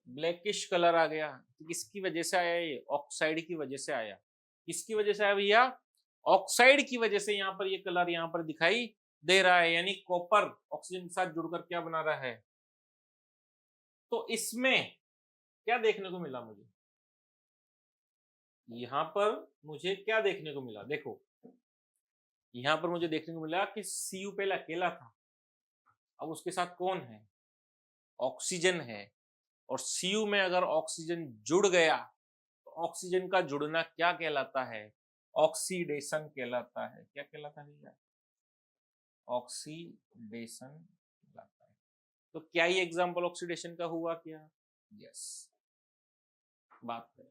ब्लैकिश कलर आ गया। तो किसकी वजह से आया, ये ऑक्साइड की वजह से आया। किसकी वजह से आया भैया, ऑक्साइड की वजह से यहाँ पर ये कलर यहाँ पर दिखाई दे रहा है, यानी कॉपर ऑक्सीजन के साथ जुड़कर क्या बना रहा है। तो इसमें क्या देखने को मिला मुझे, यहां पर मुझे क्या देखने को मिला, देखो यहां पर मुझे देखने को मिला कि Cu पहले अकेला था, अब उसके साथ कौन है, ऑक्सीजन है, और Cu में अगर ऑक्सीजन जुड़ गया तो ऑक्सीजन का जुड़ना क्या कहलाता है, ऑक्सीडेशन कहलाता है। क्या कहलाता है भैया, ऑक्सीडेशन कहलाता है। तो क्या ये एग्जांपल ऑक्सीडेशन का हुआ क्या, यस। बात करें,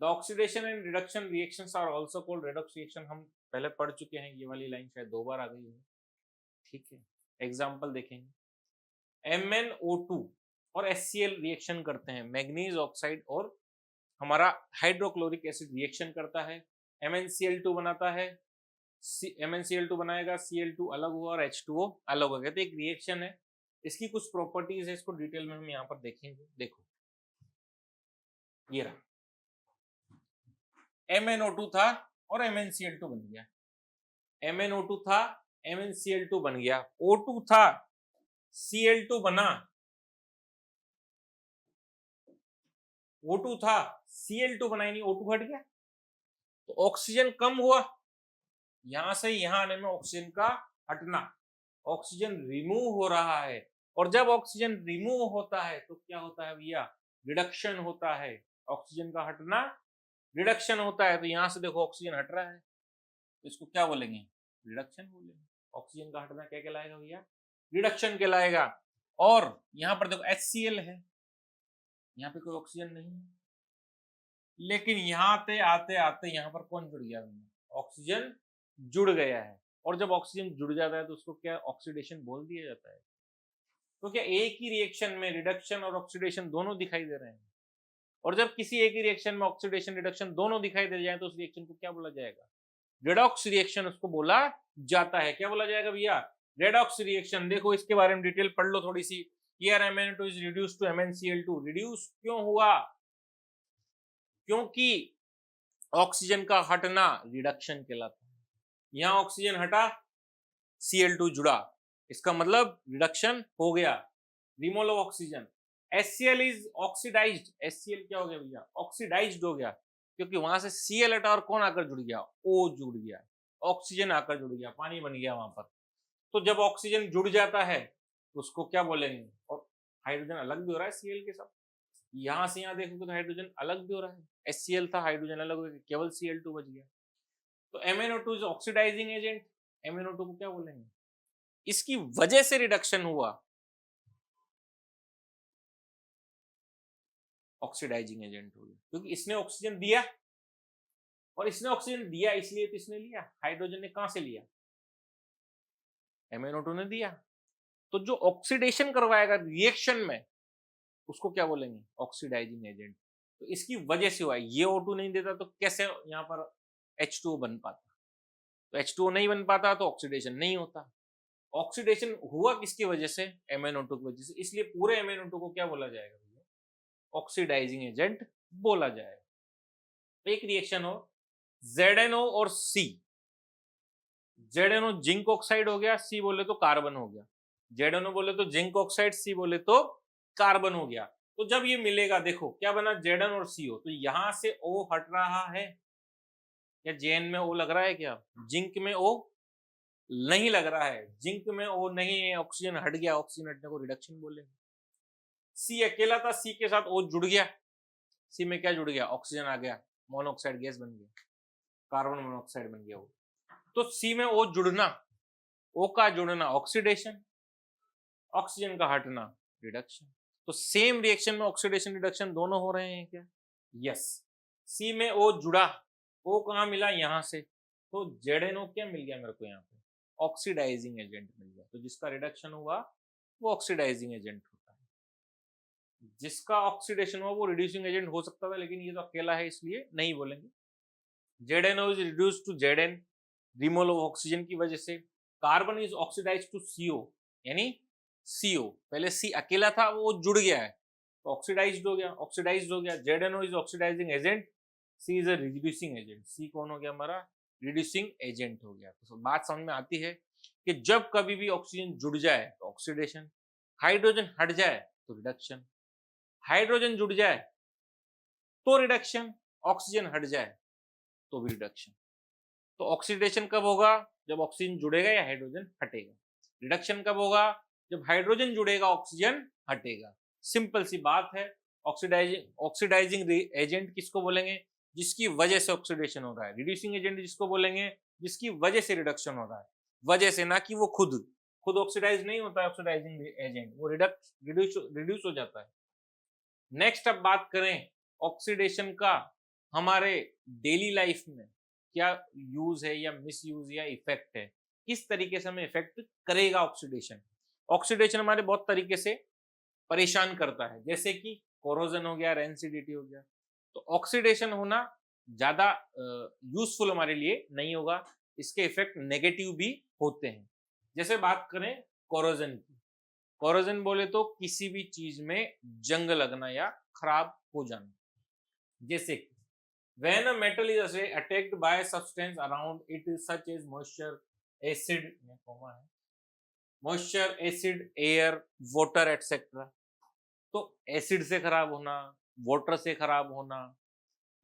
the oxidation and reduction reactions are also called redox reaction, हम पहले पढ़ चुके हैं, ये वाली लाइन शायद 2 बार आ गई है, ठीक है। एग्जांपल देखेंगे, MnO2 और HCl रिएक्शन करते हैं, मैग्नीज ऑक्साइड और हमारा हाइड्रोक्लोरिक एसिड रिएक्शन करता है, MnCl2 बनाता है, MnCl2 बनाएगा, Cl2 अलग हुआ और H2O अलग हो गया। तो एक रिएक्शन है, इसकी कुछ प्रॉपर्टीज है, इसको डिटेल में हम यहाँ पर देखेंगे। देखो ये रहा, MnO2 था और MnCl2 बन गया, MnO2 था, MnCl2 बन गया, O2 था, Cl2 बना, O2 था, Cl2 बना, नहीं O2 हट गया, तो ऑक्सीजन कम हुआ, यहां से यहां आने में ऑक्सीजन का हटना, ऑक्सीजन रिमूव हो रहा है। और जब ऑक्सीजन रिमूव होता है तो क्या होता है भैया, रिडक्शन होता है, ऑक्सीजन का हटना रिडक्शन होता है। तो यहां से देखो ऑक्सीजन हट रहा है, तो इसको क्या बोलेंगे, रिडक्शन बोलेंगे। ऑक्सीजन का हटना क्या कहलाएगा भैया, रिडक्शन कहलाएगा। और यहां पर देखो HCl है, यहाँ पे कोई ऑक्सीजन नहीं है, लेकिन यहाँ पे आते आते यहाँ पर कौन जुड़ गया, ऑक्सीजन जुड़ गया है। और जब ऑक्सीजन जुड़ जाता है तो उसको क्या ऑक्सीडेशन बोल दिया जाता है। तो क्या एक ही रिएक्शन में रिडक्शन और ऑक्सीडेशन दोनों दिखाई दे रहे हैं, और जब किसी एक ही रिएक्शन में ऑक्सीडेशन रिडक्शन दोनों दिखाई दे जाए तो उस रिएक्शन को क्या बोला जाएगा, रेडॉक्स रिएक्शन उसको बोला जाता है। क्या बोला जाएगा भैया, रेडॉक्स रिएक्शन। देखो इसके बारे में डिटेल पढ़ लो थोड़ी सी। Here MnO2 is reduced to MnCl2, reduce क्यों हुआ, क्योंकि ऑक्सीजन का हटना रिडक्शन कहलाता है। यहां ऑक्सीजन हटा, Cl2 जुड़ा, इसका मतलब रिडक्शन हो गया, removal of oxygen. HCl is oxidised, HCl क्या हो गया भैया, ऑक्सीडाइज्ड हो गया, क्योंकि वहां से Cl हटा और कौन आकर जुड़ गया, O जुड़ गया, ऑक्सीजन आकर जुड़ गया, पानी बन गया वहां पर। तो जब ऑक्सीजन जुड़ जाता है तो उसको क्या बोलेंगे, और हाइड्रोजन अलग भी हो रहा है Cl के साथ, यहां से यहां देखोगे तो हाइड्रोजन अलग भी हो रहा है, HCl था, हाइड्रोजन अलग हो गया, केवल Cl2 बच गया। तो MnO2 is oxidising agent, MnO2 को क्या बोलेंगे, इसकी वजह से रिडक्शन हुआ। ऑक्सीडाइजिंग एजेंट हो गया, क्योंकि इसने ऑक्सीजन दिया, और इसने ऑक्सीजन दिया इसलिए तो इसने लिया। हाइड्रोजन ने कहां से लिया? MnO2 ने दिया। तो जो ऑक्सीडेशन करवाएगा रिएक्शन में, उसको क्या बोलेंगे? Oxidising agent. तो इसकी वजह से हुआ है। ये O2 नहीं देता तो कैसे यहाँ पर H2O बन पाता? तो H2O नहीं बन पाता तो ऑक्सीडेशन नहीं होता। ऑक्सीडेशन हुआ किसकी वजह से? MnO2 की वजह से। इसलिए पूरे MnO2 को क्या बोला जाएगा? ऑक्सीडाइजिंग एजेंट बोला जाएगा। एक रिएक्शन हो ZNO और C। ZNO जिंक ऑक्साइड हो गया, C बोले तो कार्बन हो गया। ZNO बोले तो जिंक ऑक्साइड, C बोले तो कार्बन हो गया। तो जब ये मिलेगा, देखो क्या बना, Zn और CO। तो यहां से O हट रहा है, या Jn में O लग रहा है क्या? जिंक में O नहीं लग रहा है, जिंक में O नहीं है, ऑक्सीजन हट गया। ऑक्सीजन हटने को रिडक्शन बोलेंगे। C अकेला था, C के साथ O जुड़ गया। C में क्या जुड़ गया? ऑक्सीजन आ गया, मोनोऑक्साइड गैस बन गया, कार्बन मोनोऑक्साइड बन गया वो। तो C में O जुड़ना, O का जुड़ना ऑक्सीडेशन, ऑक्सीजन का हटना रिडक्शन। तो सेम रिएक्शन में ऑक्सीडेशन रिडक्शन दोनों हो रहे हैं क्या? यस। C में O जुड़ा, O कहाँ मिला? यहां से। तो ZNO क्या मिल गया मेरे को? यहाँ पे ऑक्सीडाइजिंग एजेंट मिल गया। तो जिसका रिडक्शन हुआ वो ऑक्सीडाइजिंग एजेंट होता है। जिसका ऑक्सीडेशन हुआ वो रिड्यूसिंग एजेंट हो सकता था, लेकिन ये तो अकेला है इसलिए नहीं बोलेंगे। ZNO is reduced to Zn, removal of oxygen की वजह से। Carbon is oxidised to CO, यानी CO, पहले C अकेला था वो जुड़ गया है तो ऑक्सीडाइज्ड हो गया, ऑक्सीडाइज्ड हो गया। ZNO is oxidising agent, C is a reducing agent. C कौन हो गया हमारा? रिड्यूसिंग एजेंट हो गया। तो बात समझ में आती है कि जब कभी भी ऑक्सीजन जुड़ जाए तो ऑक्सीडेशन, हाइड्रोजन हट जाए तो रिडक्शन, हाइड्रोजन जुड़ जाए तो रिडक्शन, ऑक्सीजन हट जाए तो भी रिडक्शन। तो ऑक्सीडेशन कब होगा? जब ऑक्सीजन जुड़ेगा या हाइड्रोजन हटेगा। रिडक्शन कब होगा? जब हाइड्रोजन जुड़ेगा, ऑक्सीजन हटेगा। सिंपल सी बात है। ऑक्सीडाइजिंग एजेंट किसको बोलेंगे? जिसकी वजह से ऑक्सीडेशन हो रहा है। रिड्यूसिंग एजेंट जिसको बोलेंगे? जिसकी वजह से रिडक्शन हो रहा है। वजह से, ना कि वो खुद ऑक्सीडाइज नहीं होता है। ऑक्सीडाइजिंग एजेंट वो रिड्यूस हो जाता है। नेक्स्ट अब बात करें ऑक्सीडेशन का हमारे डेली लाइफ में क्या यूज है या मिस यूज या इफेक्ट है, किस तरीके से हमें इफेक्ट करेगा ऑक्सीडेशन। ऑक्सीडेशन हमारे बहुत तरीके से परेशान करता है, जैसे कि कोरोजन हो गया, रेंसिडिटी हो गया। तो ऑक्सीडेशन होना ज्यादा यूजफुल हमारे लिए नहीं होगा, इसके इफेक्ट नेगेटिव भी होते हैं। जैसे बात करें कोरोजन की, कोरोजन बोले तो किसी भी चीज में जंग लगना या खराब हो जाना। जैसे कि when a metal is attacked by a substance around it such as moisture, acid, moisture, acid, air, water etc. तो एसिड से खराब होना, वाटर से खराब होना,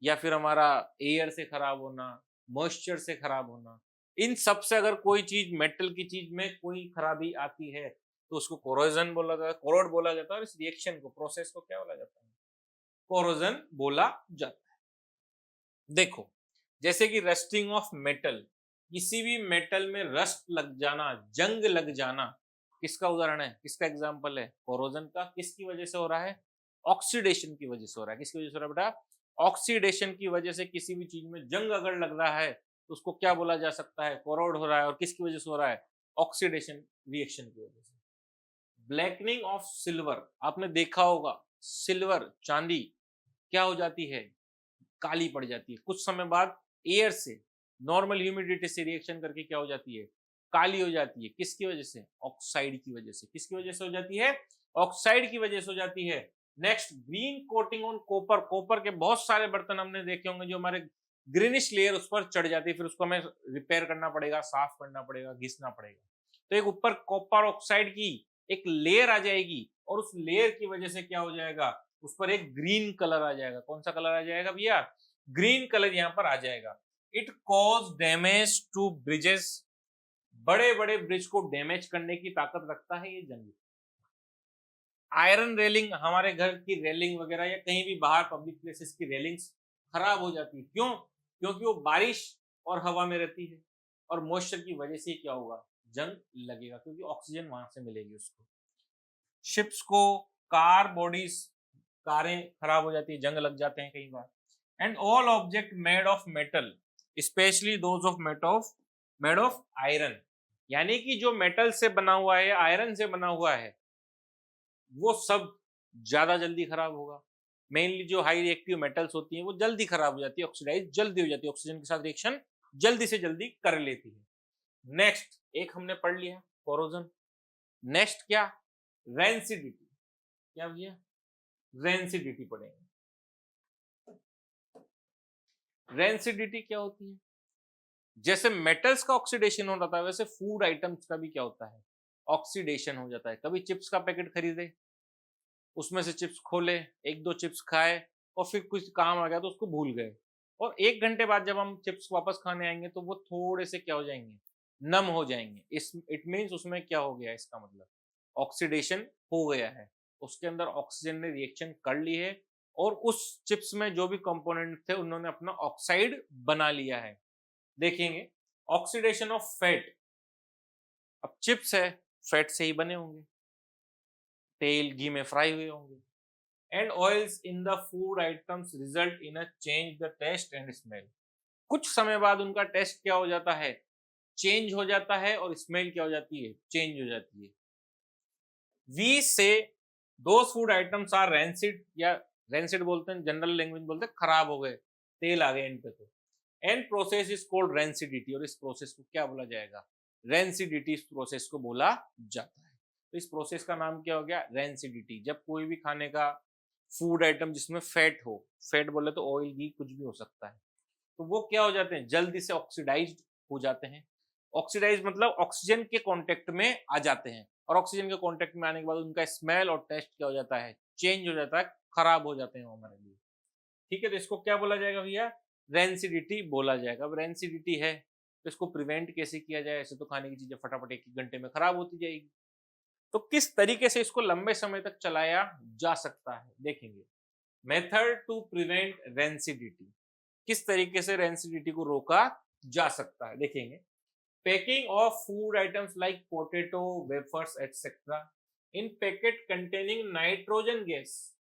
या फिर हमारा एयर से खराब होना, मॉइस्चर से खराब होना, इन सब से अगर कोई चीज, मेटल की चीज में कोई खराबी आती है तो उसको कोरोजन बोला जाता है, कोरोड बोला जाता है। और इस रिएक्शन को, प्रोसेस को क्या बोला जाता है? कोरोजन बोला जाता है। देखो, जैसे कि रस्टिंग ऑफ मेटल, किसी भी मेटल में रस्ट लग जाना, जंग लग जाना, किसका उदाहरण है? किसका एग्जांपल है? कोरोजन का। किसकी वजह से हो रहा है? ऑक्सीडेशन की वजह से हो रहा है। किसकी वजह से हो रहा है बेटा? ऑक्सीडेशन की वजह से किसी भी चीज में जंग अगर लग रहा है तो उसको क्या बोला जा सकता है? कोरोड हो रहा है। और किसकी वजह से हो रहा है? ऑक्सीडेशन रिएक्शन की वजह से। ब्लैकनिंग ऑफ सिल्वर, आपने देखा होगा सिल्वर, चांदी क्या हो जाती है? काली पड़ जाती है। कुछ समय बाद एयर से, नॉर्मल ह्यूमिडिटी से रिएक्शन करके क्या हो जाती है? काली हो जाती है। किसकी वजह से? ऑक्साइड की वजह से। किसकी वजह से हो जाती है? ऑक्साइड की वजह से हो जाती है। Next, green coating on copper, copper के बहुत सारे बर्तन हमने देखे होंगे जो हमारे ग्रीनिश लेयर उस पर चढ़ जाती है, फिर उसको हमें रिपेयर करना पड़ेगा, साफ करना पड़ेगा, घिसना पड़ेगा। तो एक ऊपर कॉपर ऑक्साइड की एक लेयर आ जाएगी और उस लेयर की वजह से क्या हो जाएगा? उस पर एक ग्रीन कलर आ जाएगा। कौन सा कलर आ जाएगा भैया? ग्रीन कलर यहां पर आ जाएगा। It cause damage to bridges, बड़े बड़े ब्रिज को डैमेज करने की ताकत रखता है ये जंग। आयरन रेलिंग, हमारे घर की रेलिंग वगैरह या कहीं भी बाहर पब्लिक प्लेसेस की रेलिंग्स खराब हो जाती है। क्यों? क्योंकि वो बारिश और हवा में रहती है और मॉइस्चर की वजह से क्या होगा? जंग लगेगा, क्योंकि ऑक्सीजन वहां से मिलेगी उसको। शिप्स को, कार बॉडीज कारें खराब हो जाती है, जंग लग जाते हैं कई बार। And all object made of metal specially those of made of iron, यानी कि जो मेटल से बना हुआ है, आयरन से बना हुआ है, वो सब ज्यादा जल्दी खराब होगा। मेनली जो हाई रिएक्टिव मेटल्स होती हैं वो जल्दी खराब हो जाती है, ऑक्सीडाइज जल्दी हो जाती है, ऑक्सीजन के साथ रिएक्शन जल्दी से जल्दी कर लेती है। नेक्स्ट एक हमने पढ़ लिया कोरोजन। नेक्स्ट क्या, रेंसिडिटी। क्या भैया, रेंसिडिटी पढ़ेंगे। रेंसिडिटी क्या होती है, जैसे मेटल्स का ऑक्सीडेशन हो रहा था वैसे फूड आइटम्स का भी क्या होता है, ऑक्सीडेशन हो जाता है। कभी चिप्स का पैकेट खरीदे, उसमें से चिप्स खोले, एक दो चिप्स खाए और फिर कुछ काम आ गया तो उसको भूल गए, और 1 घंटे बाद जब हम चिप्स वापस खाने आएंगे तो वो थोड़े से क्या हो जाएंगे, नम हो जाएंगे। इस इट मीन्स उसमें क्या हो गया, इसका मतलब ऑक्सीडेशन हो गया है, उसके अंदर ऑक्सीजन ने रिएक्शन कर ली है और उस चिप्स में जो भी कंपोनेंट थे उन्होंने अपना ऑक्साइड बना लिया है। देखेंगे ऑक्सीडेशन ऑफ फैट, अब चिप्स है फैट से ही बने होंगे, तेल घी में फ्राई हुए होंगे। And oils in the food items result in a change the taste and smell, कुछ समय बाद उनका टेस्ट क्या हो जाता है, चेंज हो जाता है, और स्मेल क्या हो जाती है, चेंज हो जाती है। We say those food items are rancid, या रेंसिड बोलते हैं, जनरल लैंग्वेज बोलते हैं खराब हो गए, तेल आ गए इन पे तो। And process is called rancidity, और इस प्रोसेस को क्या बोला जाएगा, रेंसिडिटी, इस प्रोसेस को बोला जाता है। तो इस प्रोसेस का नाम क्या हो गया, रेंसिडिटी। जब कोई भी खाने का फूड आइटम जिसमें फैट हो, फैट बोले तो ऑयल घी कुछ भी हो सकता है, तो वो क्या हो जाते हैं, जल्दी से ऑक्सीडाइज्ड हो जाते हैं। ऑक्सीडाइज मतलब ऑक्सीजन के कांटेक्ट में आ जाते हैं, और ऑक्सीजन के कांटेक्ट में आने के बाद उनका स्मेल और टेस्ट क्या हो जाता है, चेंज हो जाता है, खराब हो जाते हैं हमारे लिए। ठीक है, तो इसको क्या बोला जाएगा भैया, रेंसिडिटी बोला जाएगा। अब रेंसिडिटी है तो इसको प्रिवेंट कैसे किया जाए, ऐसे तो खाने की चीजें फटाफट 1 घंटे में खराब होती जाएगी, तो किस तरीके से इसको लंबे समय तक चलाया जा सकता है, देखेंगे। मेथड टू प्रिवेंट रेंसिडिटी, किस तरीके से रेंसिडिटी को रोका जा सकता है, देखेंगे। Packing of food items like potato, wafers etcetera in packet containing nitrogen gas,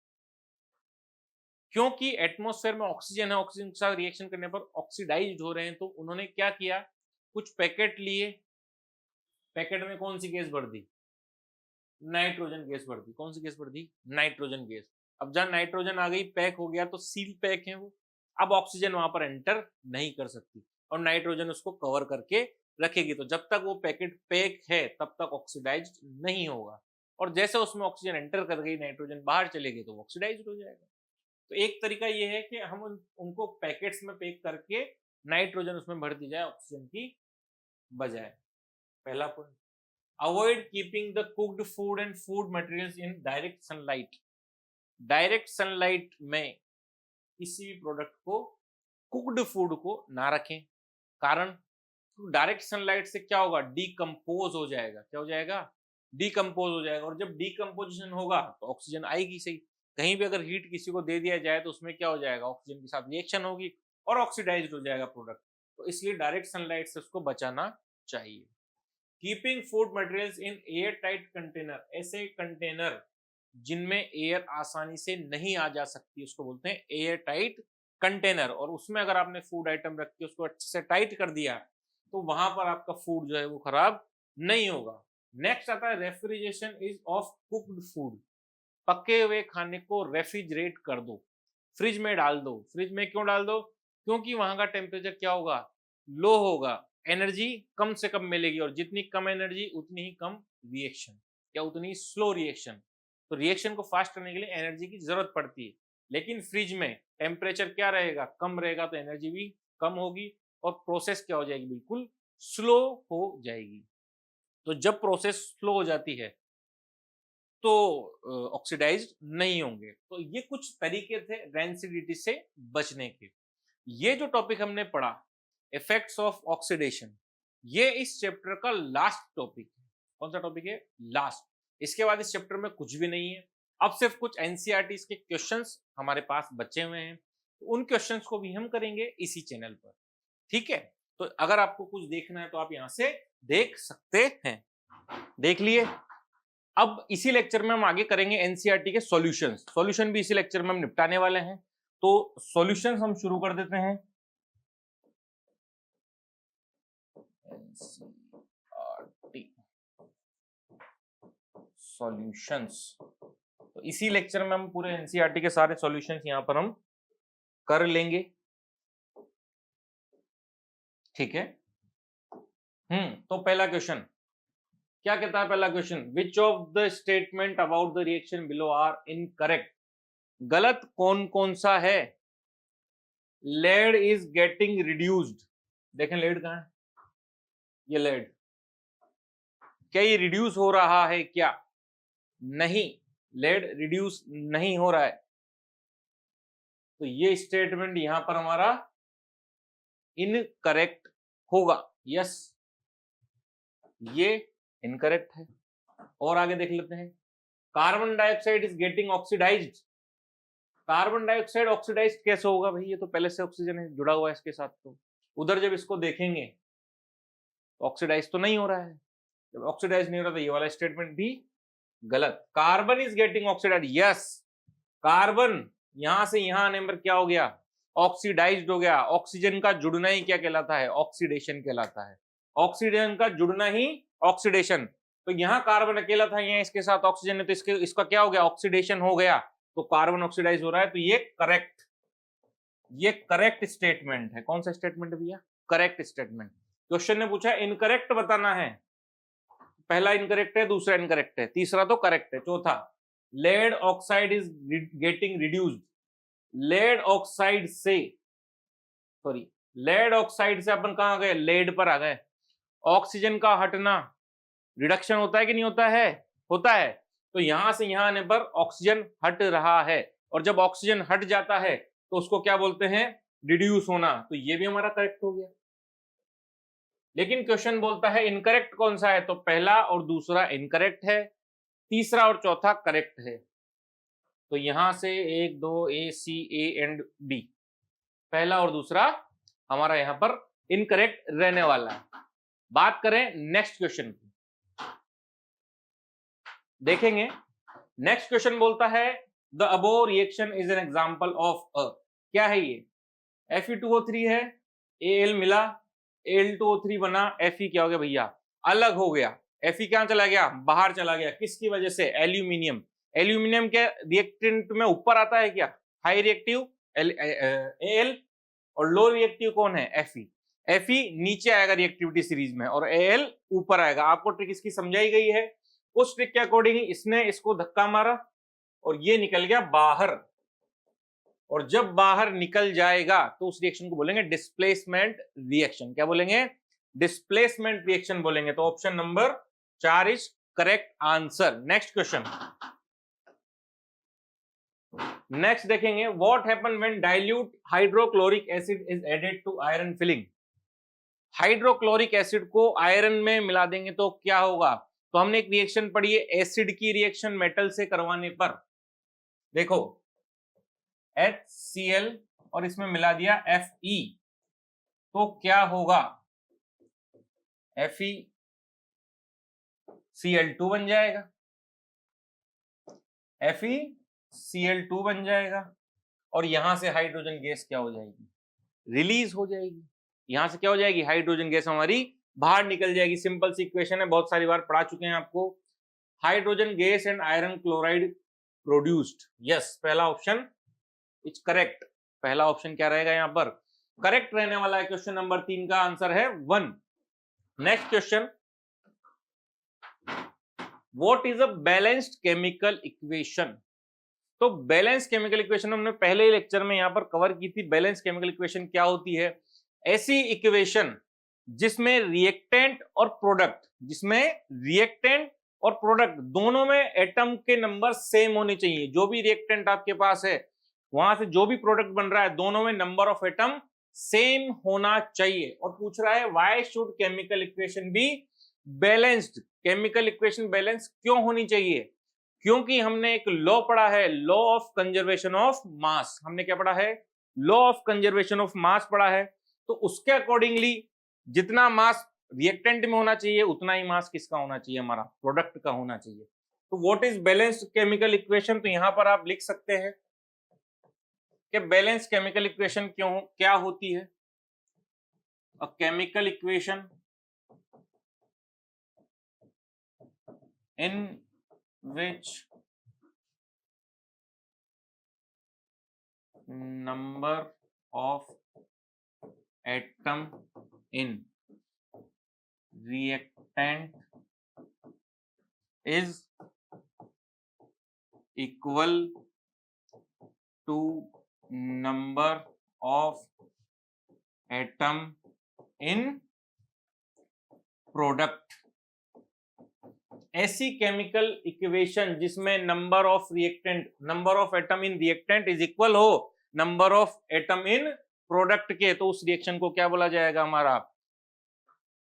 क्योंकि एटमॉस्फेयर में ऑक्सीजन है, ऑक्सीजन के साथ रिएक्शन करने पर ऑक्सीडाइज्ड हो रहे हैं, तो उन्होंने क्या किया, कुछ पैकेट लिए, पैकेट में कौन सी गैस भर दी, नाइट्रोजन गैस भर दी। कौन सी गैस भर दी, नाइट्रोजन गैस। अब जहां नाइट्रोजन आ गई, पैक हो गया, तो सील पैक है वो, अब ऑक्सीजन वहां पर एंटर नहीं कर सकती, और नाइट्रोजन उसको कवर करके रखेगी, तो जब तक वो पैकेट पैक है तब तक ऑक्सीडाइज्ड नहीं होगा, और जैसे उसमें ऑक्सीजन एंटर कर गई, नाइट्रोजन बाहर चले गए, तो ऑक्सीडाइज्ड हो जाएगा। तो एक तरीका ये है कि हम उनको पैकेट्स में पैक करके नाइट्रोजन उसमें भर दी जाए ऑक्सीजन की बजाय। पहला point, avoid keeping the cooked food and food materials in direct sunlight, direct sunlight में किसी भी प्रोडक्ट को, कुक्ड फूड को ना रखें। कारण, डायरेक्ट सनलाइट से क्या होगा, डीकंपोज हो जाएगा, क्या हो जाएगा, डीकंपोज हो जाएगा, और जब डीकंपोजिशन होगा तो ऑक्सीजन आएगी सही। कहीं भी अगर हीट किसी को दे दिया जाए तो उसमें क्या हो जाएगा, ऑक्सीजन के साथ रिएक्शन होगी और ऑक्सीडाइज्ड हो जाएगा प्रोडक्ट, तो इसलिए डायरेक्ट सनलाइट से उसको बचाना चाहिए। Keeping food materials in air tight container, ऐसे कंटेनर जिनमें एयर आसानी से नहीं आ जा सकती उसको बोलते हैं एयर टाइट कंटेनर, और उसमें अगर आपने फूड आइटम रख के उसको अच्छे से टाइट कर दिया तो वहां पर आपका फूड जो है वो खराब नहीं होगा। नेक्स्ट आता है refrigeration is of cooked food, पके हुए खाने को रेफ्रिजरेट कर दो, फ्रिज में डाल दो। फ्रिज में क्यों डाल दो, क्योंकि वहां का टेम्परेचर क्या होगा, लो होगा, एनर्जी कम से कम मिलेगी, और जितनी कम एनर्जी उतनी ही कम रिएक्शन, या उतनी स्लो रिएक्शन। तो रिएक्शन को फास्ट करने के लिए एनर्जी की जरूरत पड़ती है, लेकिन फ्रिज में टेम्परेचर क्या रहेगा, कम रहेगा, तो एनर्जी भी कम होगी और प्रोसेस क्या हो जाएगी, बिल्कुल स्लो हो जाएगी। तो जब प्रोसेस स्लो हो जाती है तो ऑक्सीडाइज्ड नहीं होंगे। तो ये कुछ तरीके थे रेंसिडिटी से बचने के। ये जो टॉपिक हमने पढ़ा, इफेक्ट्स ऑफ ऑक्सीडेशन, ये इस चैप्टर का लास्ट टॉपिक है। कौन सा टॉपिक है, लास्ट। इसके बाद इस चैप्टर में कुछ भी नहीं है, अब सिर्फ कुछ एनसीईआरटी के क्वेश्चंस हमारे पास बचे हुए हैं, तो उन क्वेश्चंस को भी हम करेंगे इसी चैनल पर। ठीक है, तो अगर आपको कुछ देखना है तो आप यहाँ से देख सकते हैं। देख लिए। अब इसी लेक्चर में हम आगे करेंगे एनसीईआरटी के सॉल्यूशन भी इसी लेक्चर में हम निपटाने वाले हैं। तो सॉल्यूशंस हम शुरू कर देते हैं। एनसीईआरटी सॉल्यूशंस, तो इसी लेक्चर में हम पूरे एनसीईआरटी के सारे सॉल्यूशंस यहां पर हम कर लेंगे, ठीक है। तो पहला क्वेश्चन क्या कहता है? पहला question, which of the statement about the reaction below are incorrect? गलत कौन कौन सा है? लेड इज गेटिंग रिड्यूस्ड, देखें लेड कहां है, ये लेड, क्या ये रिड्यूस हो रहा है क्या? नहीं, लेड रिड्यूस नहीं हो रहा है, तो ये स्टेटमेंट यहां पर हमारा इनकरेक्ट होगा। यस, ये इनकरेक्ट है। और आगे देख लेते हैं, carbon dioxide is getting oxidised. Carbon dioxide oxidised कैसे होगा भाई? ये तो पहले से ऑक्सीजन है जुड़ा हुआ है इसके साथ, तो उधर जब इसको देखेंगे तो ऑक्सीडाइज तो नहीं हो रहा है। जब ऑक्सीडाइज नहीं हो रहा तो ये वाला स्टेटमेंट भी गलत। Carbon is getting oxidised, yes, carbon यहां से यहां आने पर क्या हो गया? ऑक्सीडाइज्ड हो गया। ऑक्सीजन का जुड़ना ही क्या कहलाता है? ऑक्सीडेशन कहलाता है। ऑक्सीजन का जुड़ना ही ऑक्सीडेशन। तो यहाँ कार्बन अकेला था, यहाँ इसके साथ ऑक्सीजन है, तो इसका क्या हो गया? ऑक्सीडेशन हो गया, तो कार्बन ऑक्सीडाइज हो रहा है। तो ये करेक्ट स्टेटमेंट है। कौन सा स्टेटमेंट है भैया? Correct statement. क्वेश्चन ने पूछा इनकरेक्ट बताना है, पहला इनकरेक्ट है, दूसरा इनकरेक्ट है, तीसरा तो करेक्ट है। चौथा, lead oxide is getting reduced. Lead oxide से अपन कहां आ गए? लेड पर आ गए। ऑक्सीजन का हटना रिडक्शन होता है कि नहीं होता है? होता है। तो यहां से यहां आने पर ऑक्सीजन हट रहा है, और जब ऑक्सीजन हट जाता है तो उसको क्या बोलते हैं? रिड्यूस होना। तो ये भी हमारा करेक्ट हो गया। लेकिन क्वेश्चन बोलता है इनकरेक्ट कौन सा है? तो पहला और दूसरा इनकरेक्ट है, तीसरा और चौथा करेक्ट है। तो यहां से 1 2 ए सी ए एंड बी, पहला और दूसरा हमारा यहां पर इनकरेक्ट रहने वाला है। बात करें नेक्स्ट क्वेश्चन की, देखेंगे। नेक्स्ट क्वेश्चन बोलता है the above reaction is an example of a, क्या है ये? Fe2O3 है, Al मिला, Al2O3 बना, Fe क्या हो गया भैया? अलग हो गया। Fe कहां चला गया? बाहर चला गया। किसकी वजह से? एल्यूमिनियम। एल्यूमिनियम के रिएक्टेंट में ऊपर आता है क्या? हाई रिएक्टिव Al, और लो रिएक्टिव कौन है? Fe। Fe नीचे आएगा रिएक्टिविटी सीरीज में, और Al ऊपर आएगा। आपको ट्रिक इसकी समझाई गई है। उस ट्रिक के अकॉर्डिंग इसने इसको धक्का मारा और ये निकल गया बाहर, और जब बाहर निकल जाएगा तो उस रिएक्शन को बोलेंगे डिस्प्लेसमेंट रिएक्शन। क्या बोलेंगे? डिस्प्लेसमेंट रिएक्शन बोलेंगे। तो option number 4 is correct answer. Next question, next देखेंगे, what happen when dilute hydrochloric acid is added to iron filing. Hydrochloric acid को आयरन में मिला देंगे तो क्या होगा? तो हमने एक रिएक्शन पढ़ी है, एसिड की रिएक्शन मेटल से करवाने पर। देखो HCl और इसमें मिला दिया Fe, तो क्या होगा? FeCl2 बन जाएगा, FeCl2 बन जाएगा, और यहां से हाइड्रोजन गैस क्या हो जाएगी? रिलीज हो जाएगी। यहां से क्या हो जाएगी? हाइड्रोजन गैस हमारी बाहर निकल जाएगी। सिंपल सी इक्वेशन है, बहुत सारी बार पढ़ा चुके हैं आपको। Hydrogen gas and iron chloride produced. Yes, पहला ऑप्शन इज करेक्ट। पहला ऑप्शन क्या रहेगा यहां पर? करेक्ट रहने वाला है। क्वेश्चन नंबर 3 का आंसर है 1। Next question, what is a balanced chemical equation? तो बैलेंस केमिकल इक्वेशन हमने पहले ही लेक्चर में यहां पर कवर की थी। बैलेंस केमिकल इक्वेशन क्या होती है? ऐसी इक्वेशन जिसमें रिएक्टेंट और प्रोडक्ट दोनों में एटम के नंबर सेम होने चाहिए। जो भी रिएक्टेंट आपके पास है, वहां से जो भी प्रोडक्ट बन रहा है, दोनों में नंबर ऑफ एटम सेम होना चाहिए। और पूछ रहा है why should chemical equation be balanced? Chemical equation balance क्यों होनी चाहिए? क्योंकि हमने एक लॉ पढ़ा है, law of conservation of mass. हमने क्या पढ़ा है? Law of conservation of mass पढ़ा है। तो उसके अकॉर्डिंगली जितना मास रिएक्टेंट में होना चाहिए, उतना ही मास किसका होना चाहिए? हमारा प्रोडक्ट का होना चाहिए। तो what is balanced chemical equation, तो यहां पर आप लिख सकते हैं कि बैलेंस केमिकल इक्वेशन क्यों क्या होती है। A chemical equation in which number of atom in reactant is equal to number of atom in product। ऐसी केमिकल इक्वेशन जिसमें number of reactant, number of atom in reactant is equal हो number of atom in product के, तो उस reaction को क्या बोला जाएगा, हमारा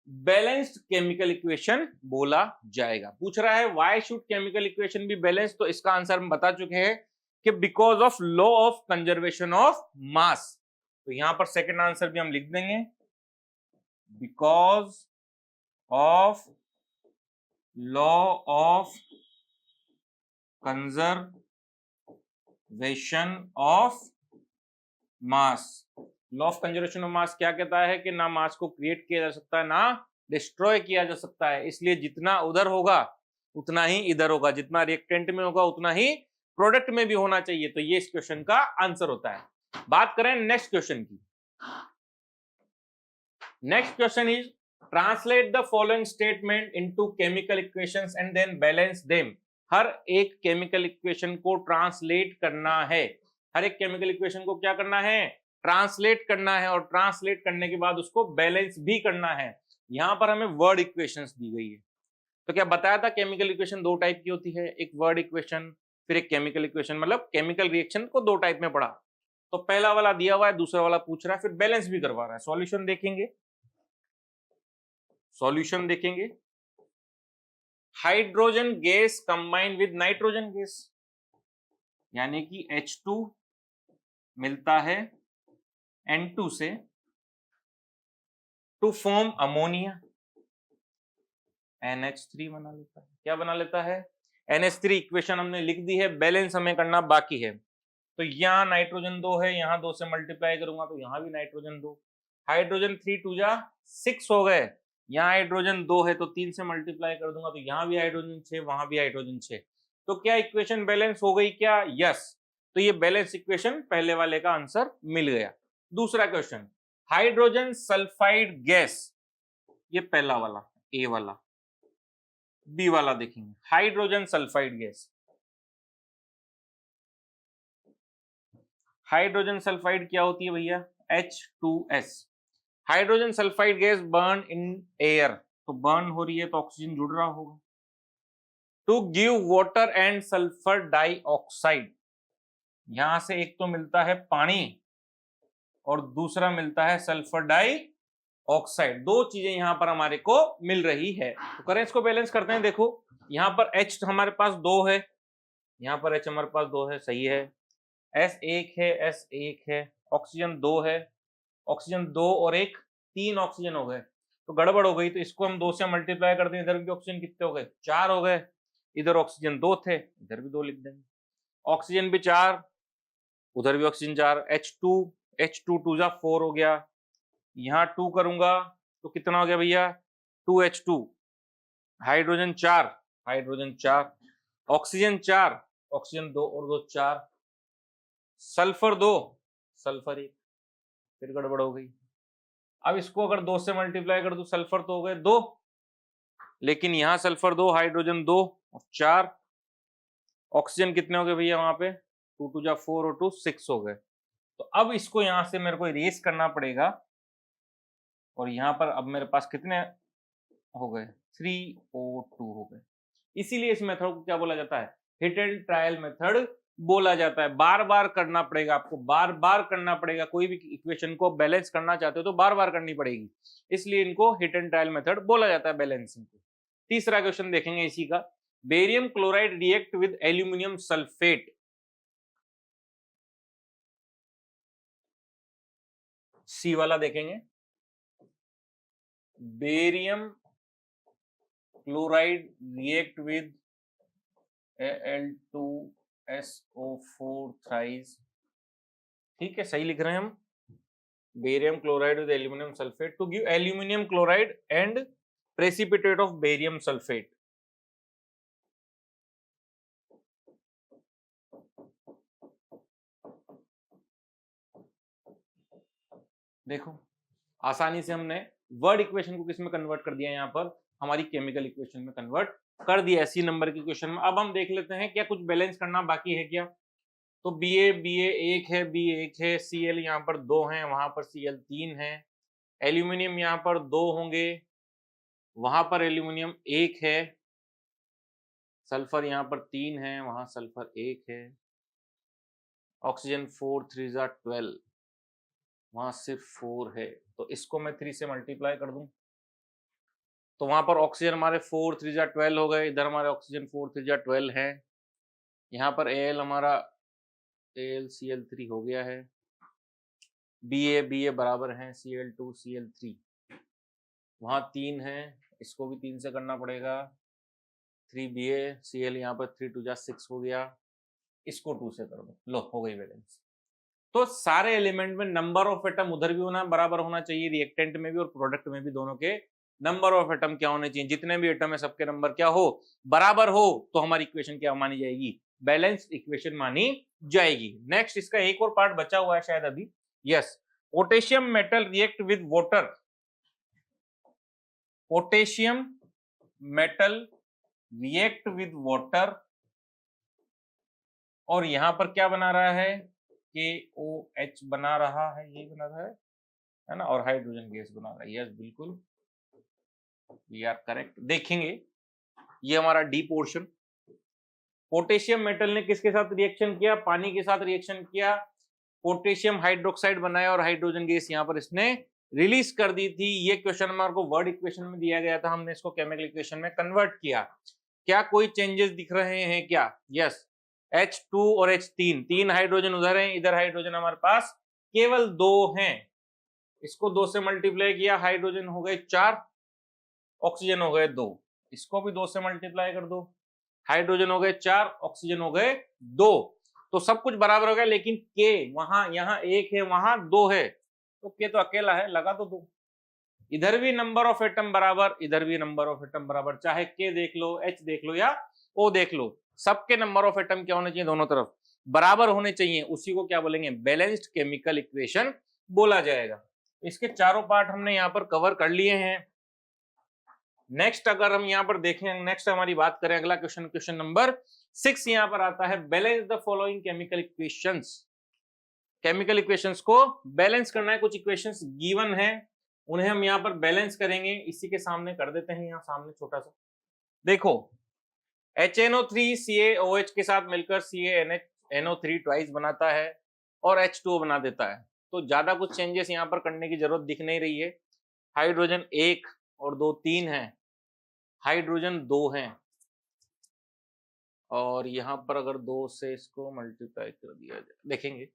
बैलेंस्ड केमिकल इक्वेशन बोला जाएगा। पूछ रहा है why should chemical equation be balanced, तो इसका आंसर हम बता चुके हैं कि because of law of conservation of mass. तो यहां पर सेकंड आंसर भी हम लिख देंगे, because of law of conservation of mass. Law of conservation of mass क्या कहता है कि ना मास को क्रिएट किया जा सकता है ना डिस्ट्रॉय किया जा सकता है, इसलिए जितना उधर होगा उतना ही इधर होगा, जितना रिएक्टेंट में होगा उतना ही प्रोडक्ट में भी होना चाहिए। तो ये इस क्वेश्चन का आंसर होता है। बात करें नेक्स्ट क्वेश्चन की। Next question is translate the following statement into chemical equations and then balance them. हर एक केमिकल इक्वेशन को ट्रांसलेट करना है, हर एक केमिकल इक्वेशन को क्या करना है, ट्रांसलेट करना है, और ट्रांसलेट करने के बाद उसको बैलेंस भी करना है। यहां पर हमें वर्ड इक्वेशंस दी गई है। तो क्या बताया था केमिकल इक्वेशन दो टाइप की होती है, एक वर्ड इक्वेशन फिर एक केमिकल इक्वेशन, मतलब केमिकल रिएक्शन को दो टाइप में पढ़ा। तो पहला वाला दिया हुआ है, दूसरा वाला पूछ रहा है, फिर बैलेंस भी करवा रहा है। सॉल्यूशन देखेंगे, सॉल्यूशन देखेंगे। Hydrogen gas combine with nitrogen gas, यानी कि H2 मिलता है N2 से टू फॉर्म अमोनिया, NH3 बना लेता है। क्या बना लेता है, NH3। इक्वेशन हमने लिख दी है, बैलेंस हमें करना बाकी है। तो यहाँ नाइट्रोजन 2 है, यहाँ 2 से मल्टीप्लाई करूंगा तो यहाँ भी नाइट्रोजन 2, हाइड्रोजन 3 2 जा 6 हो गए, यहाँ हाइड्रोजन 2 है तो 3 से मल्टीप्लाई कर दूंगा तो यहाँ भी हाइड्रोजन 6, वहां भी हाइड्रोजन 6। तो क्या इक्वेशन बैलेंस हो गई क्या, यस। तो ये बैलेंस इक्वेशन पहले वाले का आंसर मिल गया। दूसरा क्वेश्चन, हाइड्रोजन सल्फाइड गैस, ये पहला वाला ए वाला। बी वाला देखेंगे, hydrogen sulphide gas. Hydrogen sulphide क्या होती है भैया, H2S। Hydrogen sulphide gas burn in air, तो बर्न हो रही है तो ऑक्सीजन जुड़ रहा होगा, to give water and sulphur dioxide. यहां से एक तो मिलता है पानी और दूसरा मिलता है सल्फर डाइऑक्साइड, दो चीजें यहां पर हमारे को मिल रही है। तो करें इसको बैलेंस करते हैं। देखो यहां पर H हमारे पास 2 है, यहां पर H हमारे पास 2 है, सही है। S 1 है, S 1 है, ऑक्सीजन 2 है, ऑक्सीजन 2 और 1 3 ऑक्सीजन हो गए। तो गड़बड़ हो गई, तो इसको हम 2 से मल्टीप्लाई कर दें, इधर भी ऑक्सीजन कितने हो गए, 4 हो गए। इधर ऑक्सीजन 2 थे, इधर भी 2 लिख देंगे। ऑक्सीजन भी 4, उधर भी ऑक्सीजन 4, H2 2 जा 4 हो गया। यहाँ 2 करूंगा तो कितना हो गया भैया, 2H2। Hydrogen 4, hydrogen 4, oxygen 4, oxygen 2 और 2 4, सल्फर 2, सल्फर 1, फिर गड़बड़ हो गई। अब इसको अगर 2 से मल्टीप्लाई कर दूं, सल्फर तो हो गए 2, लेकिन यहां सल्फर 2, हाइड्रोजन 2 और 4, ऑक्सीजन कितने हो गए भैया वहां पे, 2 2 जा 4 और 2 6 हो गए। तो अब इसको यहां से मेरे को इरेज करना पड़ेगा, और यहां पर अब मेरे पास कितने हो गए, 3O2 हो गए। इसीलिए इस मेथड को क्या बोला जाता है, हिट एंड ट्रायल मेथड बोला जाता है। बार बार करना पड़ेगा आपको, बार बार करना पड़ेगा। कोई भी इक्वेशन को बैलेंस करना चाहते हो तो बार बार करनी पड़ेगी, इसलिए इनको हिट एंड ट्रायल मेथड बोला जाता है बैलेंसिंग को। तीसरा क्वेश्चन देखेंगे इसी का, barium chloride react with aluminium sulphate. C वाला देखेंगे, barium chloride react with Al2SO4 thrice, ठीक है, सही लिख रहे हैं हम, barium chloride with aluminium sulphate to give aluminium chloride and precipitate of barium sulphate. देखो आसानी से हमने वर्ड इक्वेशन को किसमें कन्वर्ट कर दिया, यहाँ पर हमारी केमिकल इक्वेशन में कन्वर्ट कर दिया सी नंबर की इक्वेशन में। अब हम देख लेते हैं क्या कुछ बैलेंस करना बाकी है क्या। तो Ba एक है, B एक है, Cl यहाँ पर 2 हैं, वहां पर Cl 3 है, एल्यूमिनियम यहाँ पर 2 होंगे, वहां पर एल्यूमिनियम 1 है, सल्फर यहाँ पर 3 है, वहां सल्फर 1 है, ऑक्सीजन 4 3 12, वहां सिर्फ 4 है, तो इसको मैं 3 से मल्टीप्लाई कर दूं तो वहां पर ऑक्सीजन हमारे 4 3 12 हो गए, इधर हमारे ऑक्सीजन 4 3 12 है, यहाँ पर Al हमारा AlCl3 हो गया है, Ba बराबर है Cl2 Cl3, वहां 3 है, इसको भी 3 से करना पड़ेगा, 3Ba Cl यहाँ पर 3 2 6 हो गया, इसको 2 से कर दो, लो हो गई बैलेंस। तो सारे एलिमेंट में नंबर ऑफ एटम उधर भी होना बराबर होना चाहिए, रिएक्टेंट में भी और प्रोडक्ट में भी, दोनों के नंबर ऑफ एटम क्या होने चाहिए, जितने भी एटम है सबके नंबर क्या हो, बराबर हो, तो हमारी इक्वेशन क्या मानी जाएगी, बैलेंस्ड इक्वेशन मानी जाएगी। नेक्स्ट इसका एक और पार्ट बचा हुआ है शायद अभी, yes, potassium metal react with water, potassium metal react with water, और यहां पर क्या बना रहा है, KOH बना रहा है, ये बना रहा है ना, और हाइड्रोजन गैस बना रहा है, यस बिल्कुल, वी आर करेक्ट। देखेंगे ये हमारा डी पोर्शन, पोटेशियम मेटल ने किसके साथ रिएक्शन किया, पानी के साथ रिएक्शन किया, पोटेशियम हाइड्रोक्साइड बनाया और हाइड्रोजन गैस यहाँ पर इसने रिलीज कर दी थी। ये क्वेश्चन हमारे को वर्ड इक्वेशन में दिया गया था, हमने इसको केमिकल इक्वेशन में कन्वर्ट किया। क्या कोई चेंजेस दिख रहे हैं क्या, यस, H2 और H3, 3 हाइड्रोजन उधर हैं, इधर हाइड्रोजन हमारे पास केवल 2 हैं, इसको 2 से मल्टीप्लाई किया, हाइड्रोजन हो गए 4, ऑक्सीजन हो गए 2, इसको भी 2 से मल्टीप्लाई कर दो, हाइड्रोजन हो गए 4, ऑक्सीजन हो गए 2, तो सब कुछ बराबर हो गया, लेकिन के वहां, यहाँ 1 है, वहां 2 है, तो के तो अकेला है, लगा तो 2, इधर भी नंबर ऑफ एटम बराबर, इधर भी नंबर ऑफ एटम बराबर, चाहे के देख लो, H देख लो या O देख लो, सबके नंबर ऑफ एटम क्या होने चाहिए, दोनों तरफ बराबर होने चाहिए, उसी को क्या बोलेंगे, बैलेंस्ड केमिकल इक्वेशन बोला जाएगा। इसके चारों पार्ट हमने यहाँ पर कवर कर लिए हैं। नेक्स्ट अगर हम यहाँ पर देखें, नेक्स्ट हमारी बात करें, अगला क्वेश्चन, क्वेश्चन नंबर 6 यहाँ पर आता है, balance the following chemical equations. Chemical equations को बैलेंस करना है, कुछ इक्वेशंस गिवन है, उन्हें हम यहाँ पर बैलेंस करेंगे, इसी के सामने कर देते हैं, यहाँ सामने छोटा सा देखो, HNO3 CaOH के साथ मिलकर CaNO3 ट्वाइस बनाता है और H2O बना देता है, तो ज्यादा कुछ चेंजेस यहाँ पर करने की जरूरत दिख नहीं रही है। हाइड्रोजन 1 और 2 3 है, हाइड्रोजन 2 हैं, और यहाँ पर अगर 2 से इसको मल्टीप्लाई कर दिया जाए, देखेंगे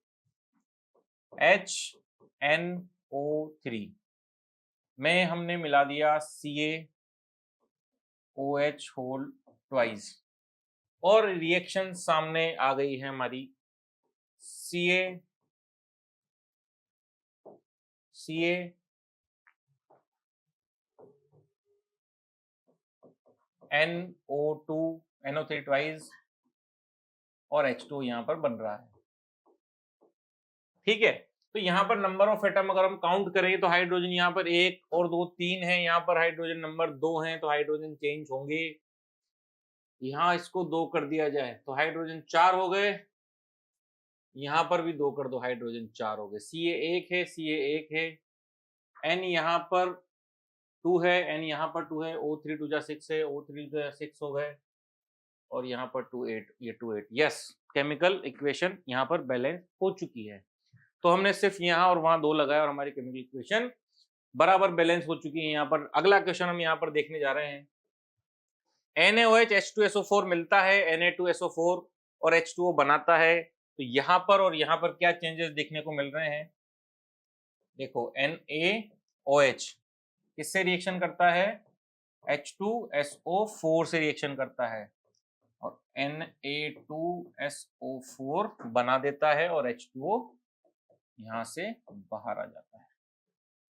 HNO3 में हमने मिला दिया CaOH होल ट्वाइस, और रिएक्शन सामने आ गई है हमारी, NO3 ट्वाइस और H2 यहाँ पर बन रहा है, ठीक है। तो यहाँ पर नंबर ऑफ एटम अगर हम काउंट करें तो हाइड्रोजन यहाँ पर 1 और 2 3 है, यहाँ पर हाइड्रोजन नंबर 2 है, तो हाइड्रोजन चेंज होंगे, यहाँ इसको 2 कर दिया जाए तो हाइड्रोजन 4 हो गए, यहाँ पर भी 2 कर दो, हाइड्रोजन 4 हो गए, Ca1 है, Ca1 है, N यहाँ पर 2 है, N यहाँ पर 2 है, O3 2 6 है, O3 6 हो गए, और यहाँ पर 2 8, ये 2 8, यस, केमिकल इक्वेशन यहाँ पर बैलेंस हो चुकी है। तो हमने सिर्फ यहाँ और वहां 2 लगाया और हमारी केमिकल इक्वेशन बराबर बैलेंस हो चुकी है। यहाँ पर अगला क्वेश्चन हम यहाँ पर देखने जा रहे हैं, NaOH H2SO4 मिलता है, Na2SO4 और H2O बनाता है, तो यहाँ पर और यहाँ पर क्या चेंजेस देखने को मिल रहे हैं, देखो NaOH किससे रिएक्शन करता है, H2SO4 से रिएक्शन करता है, और Na2SO4 बना देता है और H2O यहां से बाहर आ जाता है।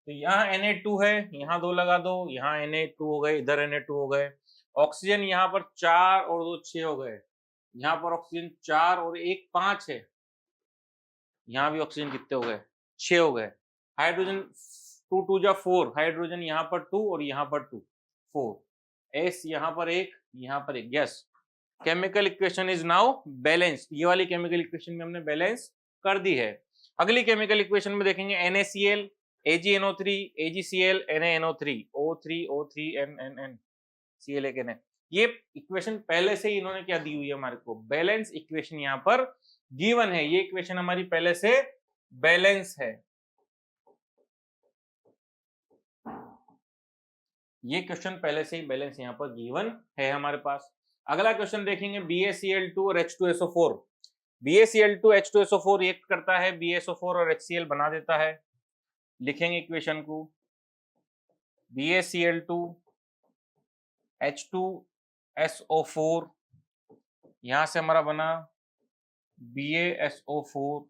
तो यहाँ Na2 है, यहाँ 2 लगा दो, यहाँ Na2 हो गए, इधर Na2 हो गए। ऑक्सीजन यहाँ पर 4 और 2 6 हो गए, यहाँ पर ऑक्सीजन 4 और 1 5 है, यहाँ भी ऑक्सीजन कितने हो गए 6 हो गए। हाइड्रोजन 2 2 जा 4, हाइड्रोजन यहाँ पर 2 और यहाँ पर 2 4, S यहाँ पर 1 यहाँ पर 1। Yes, chemical equation is now balanced. ये वाली केमिकल इक्वेशन में हमने बैलेंस कर दी है। अगली केमिकल इक्वेशन में देखेंगे NaCl AgNO3 AgCl NaNO3 O3 O3 NNN Cl एक Na। ये इक्वेशन पहले से ही इन्होंने क्या दी हुई है हमारे को, बैलेंस इक्वेशन यहाँ पर गिवन है। ये इक्वेशन हमारी पहले से बैलेंस है। ये क्वेश्चन पहले से ही बैलेंस यहाँ पर गिवन है हमारे पास। अगला क्वेश्चन देखेंगे BaCl2 और H2SO4। BaCl2 H2SO4 रिएक्ट करता है, BaSO4 और HCl बना देता है। लिखेंगे इक्वेशन को, BaCl2 H2SO4, यहां से हमारा बना BaSO4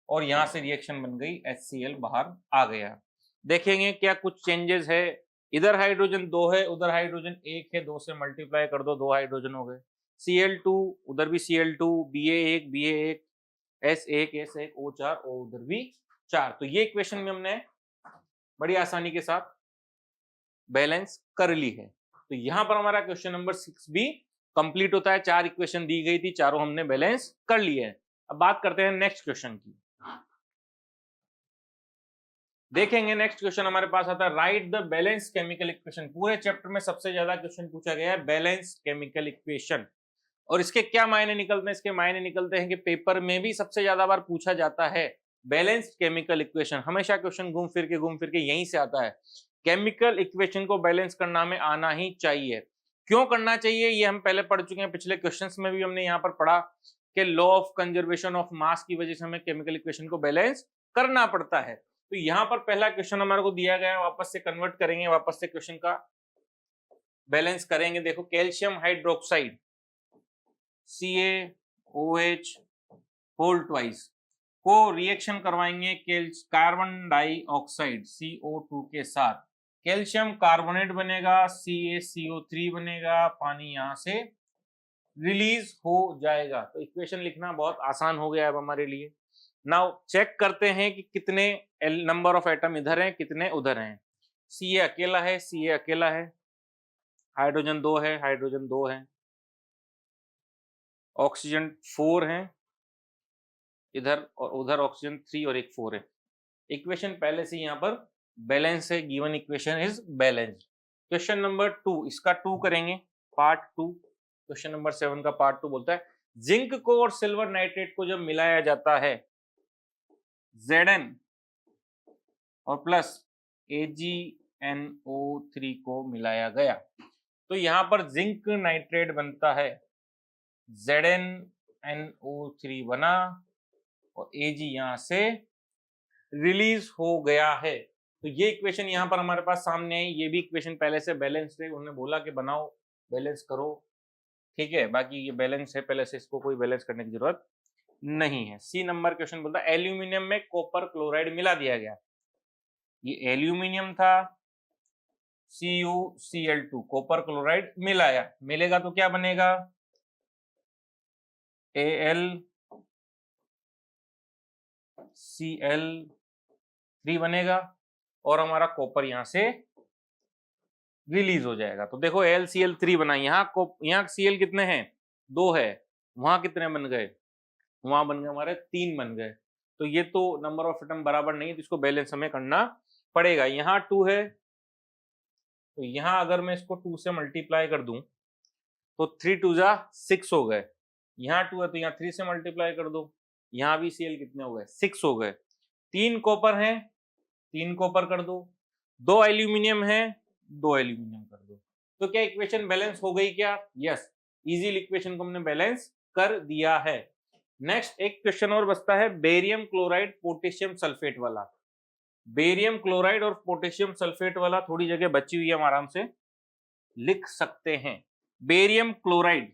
और यहां से रिएक्शन बन गई HCl बाहर आ गया। देखेंगे क्या कुछ चेंजेस है। इधर हाइड्रोजन 2 है, उधर हाइड्रोजन 1 है, 2 से मल्टीप्लाई कर दो, 2 हाइड्रोजन हो गए। Cl2, उधर भी Cl2, Ba1 Ba1 S1 S1 O4 और उधर भी 4। तो ये इक्वेशन में हमने बड़ी आसानी के साथ बैलेंस कर ली है। तो यहां पर हमारा क्वेश्चन नंबर 6 भी कंप्लीट होता है। 4 इक्वेशन दी गई थी, चारों हमने बैलेंस कर ली है। अब बात करते हैं नेक्स्ट क्वेश्चन की। देखेंगे नेक्स्ट क्वेश्चन हमारे पास आता है, right the balance chemical equation. पूरे चैप्टर में सबसे ज्यादा क्वेश्चन पूछा गया है बैलेंस केमिकल इक्वेशन। और इसके क्या मायने निकलते हैं? इसके मायने निकलते हैं कि पेपर में भी सबसे ज्यादा बार पूछा जाता है बैलेंस्ड केमिकल इक्वेशन। हमेशा क्वेश्चन घूम फिर के यहीं से आता है। केमिकल इक्वेशन को बैलेंस करना में आना ही चाहिए। क्यों करना चाहिए ये हम पहले पढ़ चुके हैं, पिछले क्वेश्चंस में भी हमने यहाँ पर पढ़ा कि law of conservation of mass की वजह से हमें केमिकल इक्वेशन को बैलेंस करना पड़ता है। तो यहाँ पर पहला क्वेश्चन हमारे को दिया गया है, वापस से कन्वर्ट करेंगे, वापस से क्वेश्चन का बैलेंस करेंगे। देखो, calcium hydroxide CaOH whole twice को रिएक्शन करवाएंगे कार्बन डाइऑक्साइड CO2 के साथ। कैल्शियम कार्बोनेट बनेगा, CaCO3 बनेगा, पानी यहां से रिलीज हो जाएगा। तो इक्वेशन लिखना बहुत आसान हो गया है अब हमारे लिए। नाउ चेक करते हैं कि कितने नंबर ऑफ एटम इधर हैं, कितने उधर हैं। Ca अकेला है, Ca अकेला है, हाइड्रोजन 2 है, हाइड्रोजन 2 है, ऑक्सीजन 4 है इधर, और उधर ऑक्सीजन 3 और एक 4 है। इक्वेशन पहले से यहाँ पर बैलेंस है, given equation is balanced. Question number 2, इसका 2 करेंगे, पार्ट 2। क्वेश्चन नंबर 7 का पार्ट 2 बोलता है, जिंक को और सिल्वर नाइट्रेट को जब मिलाया जाता है Zn और प्लस AgNO3 को मिलाया गया, तो यहां पर जिंक नाइट्रेट बनता है, ZnNO3 बना और Ag यहां से रिलीज हो गया है। तो ये इक्वेशन यहां पर हमारे पास सामने है। ये भी इक्वेशन पहले से बैलेंस्ड है, उन्होंने बोला कि बनाओ, बैलेंस करो, ठीक है। बाकी ये बैलेंस है पहले से, इसको कोई बैलेंस करने की जरूरत नहीं है। सी नंबर क्वेश्चन बोलता है, एल्यूमिनियम में कॉपर क्लोराइड मिला दिया गया। ये एल्यूमिनियम था, CuCl2 कॉपर क्लोराइड मिलाया, मिलेगा तो क्या बनेगा, AlCl3 बनेगा और हमारा कॉपर यहां से रिलीज हो जाएगा। तो देखो AlCl3 बना, यहाँ Cl कितने हैं, 2 है, वहां कितने बन गए, वहां बन गए हमारे 3 बन गए। तो ये तो नंबर ऑफ एटम बराबर नहीं है, तो इसको बैलेंस हमें करना पड़ेगा। यहाँ 2 है, तो यहाँ अगर मैं इसको 2 से मल्टीप्लाई कर दूं तो 3 2 जा 6 हो गए। यहाँ 2 है तो यहाँ 3 से मल्टीप्लाई कर दो, यहाँ भी Cl कितने हो गए, 6 हो गए। 3 कॉपर हैं, 3 कॉपर कर दो, 2 एल्यूमिनियम है, 2 एल्यूमिनियम कर दो। तो क्या इक्वेशन बैलेंस हो गई क्या? यस, इजीली इक्वेशन को हमने बैलेंस कर दिया है। नेक्स्ट एक क्वेश्चन और बचता है, बेरियम क्लोराइड पोटेशियम सल्फेट वाला। बेरियम क्लोराइड और पोटेशियम सल्फेट वाला, थोड़ी जगह बची हुई है, हम आराम से लिख सकते हैं। बेरियम क्लोराइड